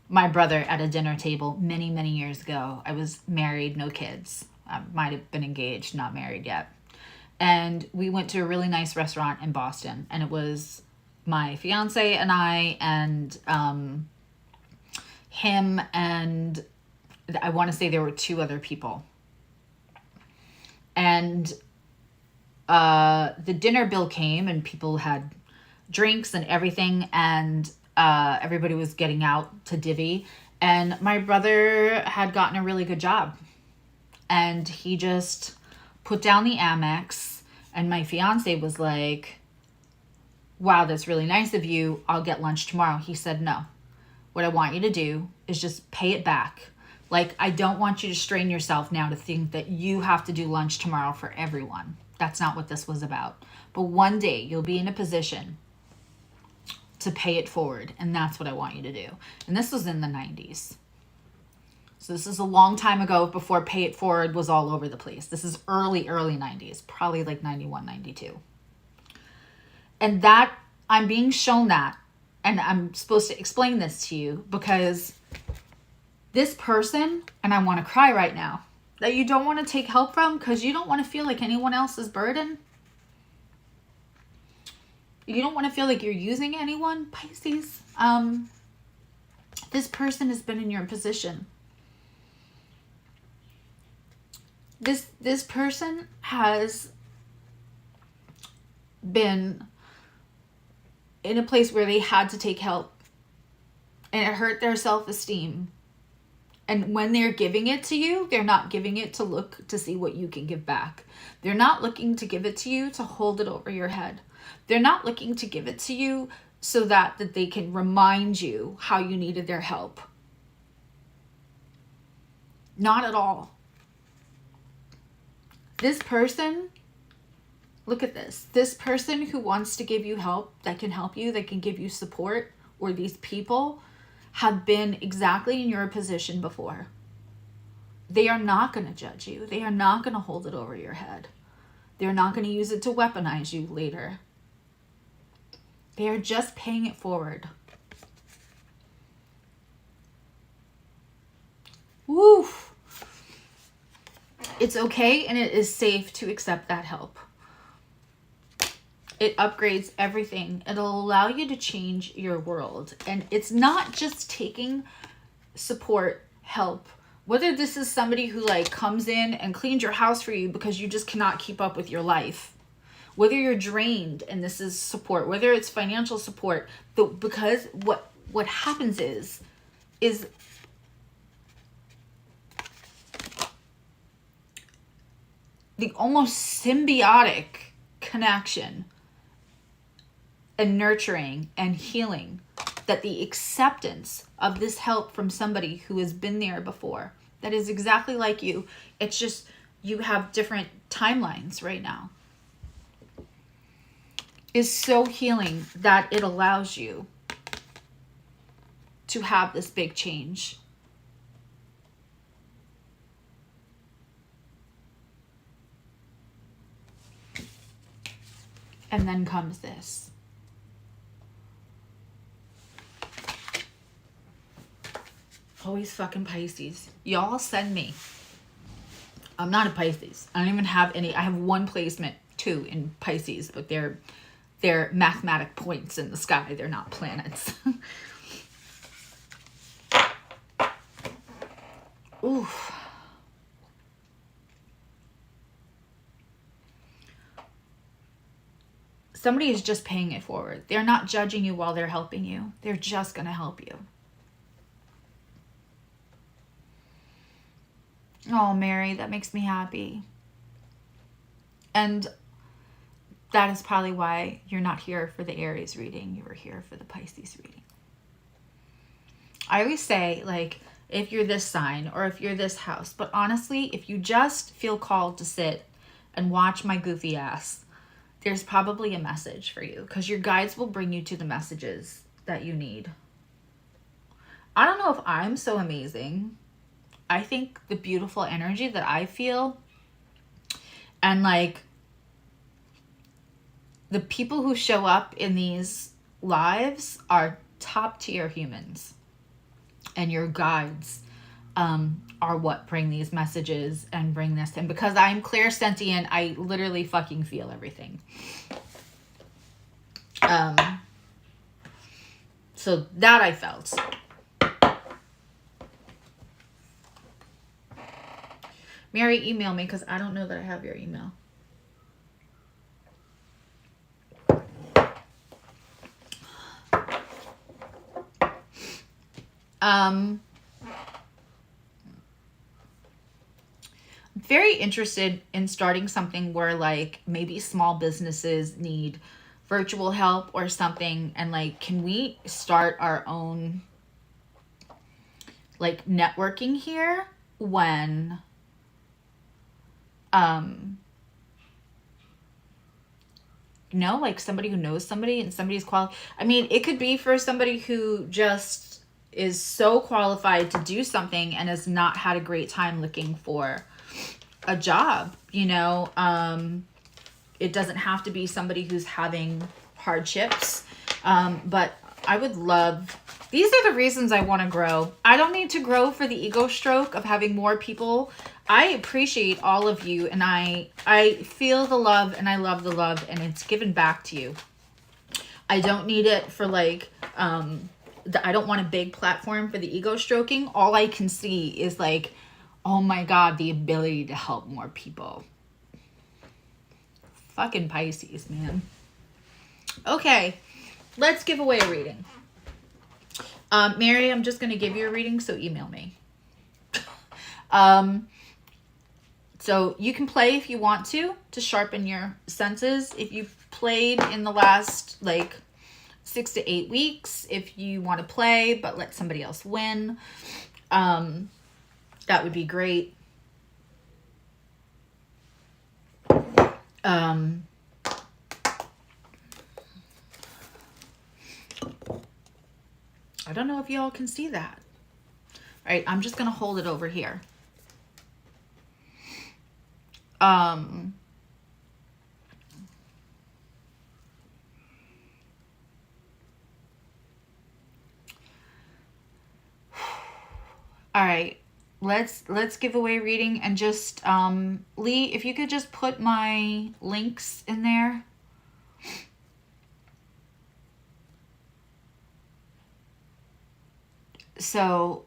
brother at a dinner table many, many years ago. I was married, no kids. I might have been engaged, not married yet. And we went to a really nice restaurant in Boston. And it was my fiance and I and him, and I want to say there were 2 other people. And the dinner bill came and people had drinks and everything, and everybody was getting out to divvy, and my brother had gotten a really good job, and he just put down the Amex, and my fiance was like, wow, that's really nice of you. I'll get lunch tomorrow. He said, no, what I want you to do is just pay it back. Like, I don't want you to strain yourself now to think that you have to do lunch tomorrow for everyone. That's not what this was about. But one day you'll be in a position to pay it forward. And that's what I want you to do. And this was in the 90s. So this is a long time ago, before pay it forward was all over the place. This is early 90s, probably like 91, 92. And that, I'm being shown that. And I'm supposed to explain this to you because this person, and I want to cry right now, that you don't want to take help from because you don't want to feel like anyone else's burden. You don't want to feel like you're using anyone, Pisces. This person has been in your position. This person has been in a place where they had to take help and it hurt their self-esteem. And when they're giving it to you, they're not giving it to look to see what you can give back. They're not looking to give it to you to hold it over your head. They're not looking to give it to you so that they can remind you how you needed their help. Not at all. This person, look at this. This person who wants to give you help, that can help you, that can give you support, or these people have been exactly in your position before. They are not going to judge you. They are not going to hold it over your head. They're not going to use it to weaponize you later. They are just paying it forward. Woo! It's okay and it is safe to accept that help. It upgrades everything. It'll allow you to change your world. And it's not just taking support, help. Whether this is somebody who like comes in and cleans your house for you because you just cannot keep up with your life. Whether you're drained and this is support. Whether it's financial support. Because what happens is the almost symbiotic connection and nurturing and healing, that the acceptance of this help from somebody who has been there before, that is exactly like you. It's just you have different timelines right now, is so healing that it allows you to have this big change. And then comes this. Always fucking Pisces. Y'all send me. I'm not a Pisces. I don't even have any. I have one placement, 2 in Pisces, but they're mathematic points in the sky. They're not planets. Oof. Somebody is just paying it forward. They're not judging you while they're helping you. They're just going to help you. Oh, Mary, that makes me happy. And that is probably why you're not here for the Aries reading. You were here for the Pisces reading. I always say, like, if you're this sign or if you're this house, but honestly, if you just feel called to sit and watch my goofy ass, there's probably a message for you, because your guides will bring you to the messages that you need. I don't know if I'm so amazing. I think the beautiful energy that I feel and like the people who show up in these lives are top tier humans, and your guides are what bring these messages and bring this. And because I'm clairsentient, I literally fucking feel everything. So that I felt. Mary, email me, because I don't know that I have your email. Very interested in starting something where like maybe small businesses need virtual help or something, and like, can we start our own like networking here when you know, like somebody who knows somebody and somebody's qualified. I mean, it could be for somebody who just is so qualified to do something and has not had a great time looking for a job, you know. It doesn't have to be somebody who's having hardships, but I would love, these are the reasons I want to grow. I don't need to grow for the ego stroke of having more people. I appreciate all of you, and I feel the love, and I love the love, and it's given back to you. I don't need it for like, I don't want a big platform for the ego stroking. All I can see is like, oh my God, the ability to help more people. Fucking Pisces, man. Okay, let's give away a reading. Mary, I'm just going to give you a reading, so email me. So you can play if you want to sharpen your senses. If you've played in the last like 6 to 8 weeks, if you want to play but let somebody else win, that would be great. I don't know if y'all can see that. All right, I'm just going to hold it over here. All right, let's give away reading, and just Lee, if you could just put my links in there. So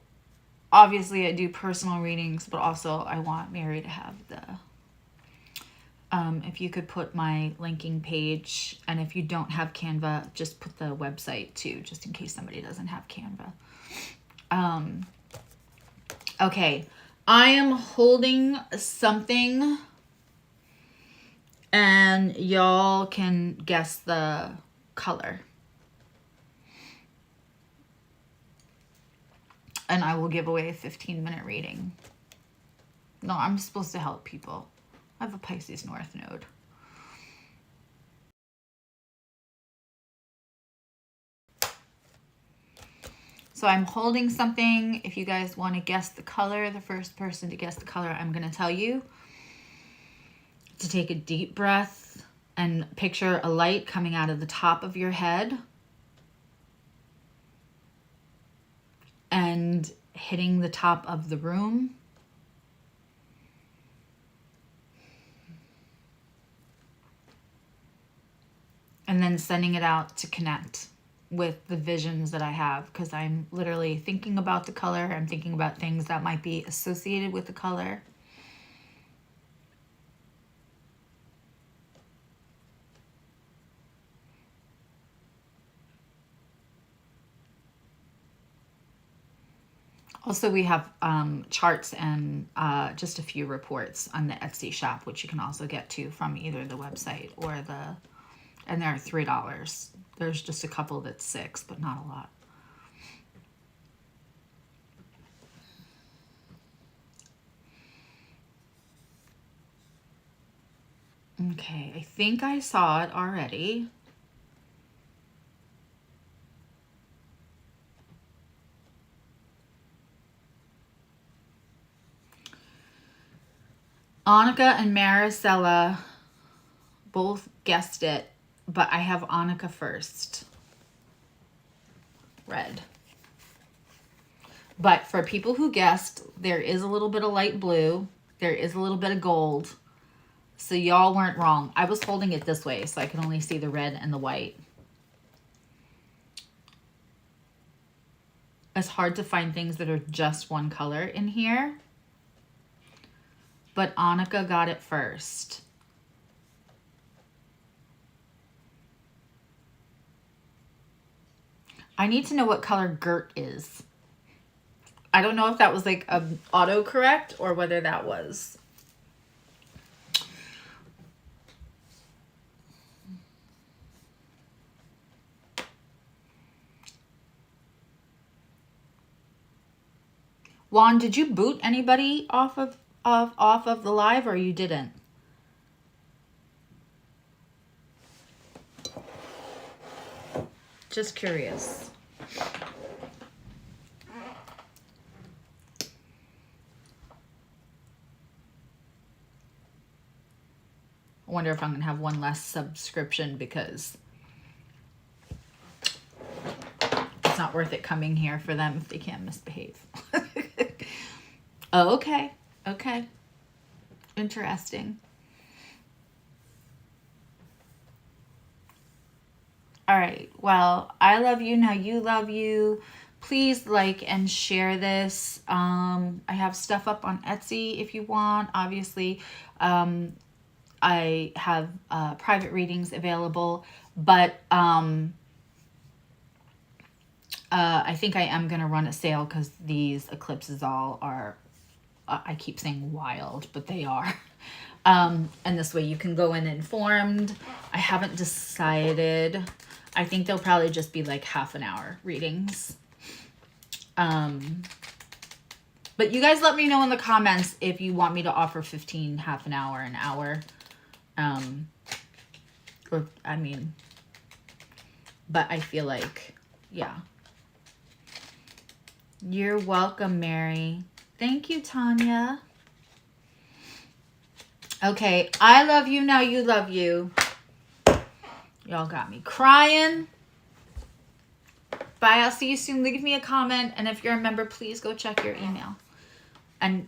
obviously I do personal readings, but also I want Mary to have the if you could put my linking page, and if you don't have Canva, just put the website too, just in case somebody doesn't have Canva. Okay, I am holding something, and y'all can guess the color. And I will give away a 15-minute reading. No, I'm supposed to help people. I have a Pisces North node. So I'm holding something. If you guys want to guess the color, the first person to guess the color, I'm going to tell you to take a deep breath and picture a light coming out of the top of your head and hitting the top of the room. And then sending it out to connect with the visions that I have, because I'm literally thinking about the color. I'm thinking about things that might be associated with the color. Also, we have charts and just a few reports on the Etsy shop, which you can also get to from either the website or the... And they're $3. There's just a couple that's $6, but not a lot. Okay, I think I saw it already. Annica and Maricela both guessed it, but I have Annica first. Red. But for people who guessed, there is a little bit of light blue. There is a little bit of gold. So y'all weren't wrong. I was holding it this way so I could only see the red and the white. It's hard to find things that are just one color in here. But Annica got it first. I need to know what color Gert is. I don't know if that was like an autocorrect or whether that was. Juan, did you boot anybody off of the live, or you didn't? Just curious. I wonder if I'm going to have one less subscription because it's not worth it coming here for them if they can't misbehave. Oh, okay. Okay. Interesting. All right. Well, I love you. Now you love you. Please like and share this. I have stuff up on Etsy if you want. Obviously, I have private readings available, but I think I am going to run a sale because these eclipses all are, I keep saying wild, but they are. And this way you can go in informed. I haven't decided. I think they'll probably just be like half an hour readings. But you guys let me know in the comments if you want me to offer 15, half an hour, an hour. Or, I mean, but I feel like, yeah. You're welcome, Mary. Thank you, Tanya. Okay, I love you, now you love you. Y'all got me crying. Bye, I'll see you soon. Leave me a comment, and if you're a member, please go check your email. And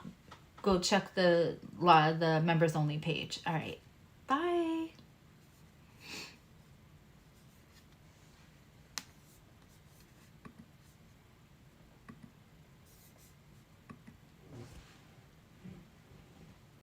go check the members only page. All right. Bye.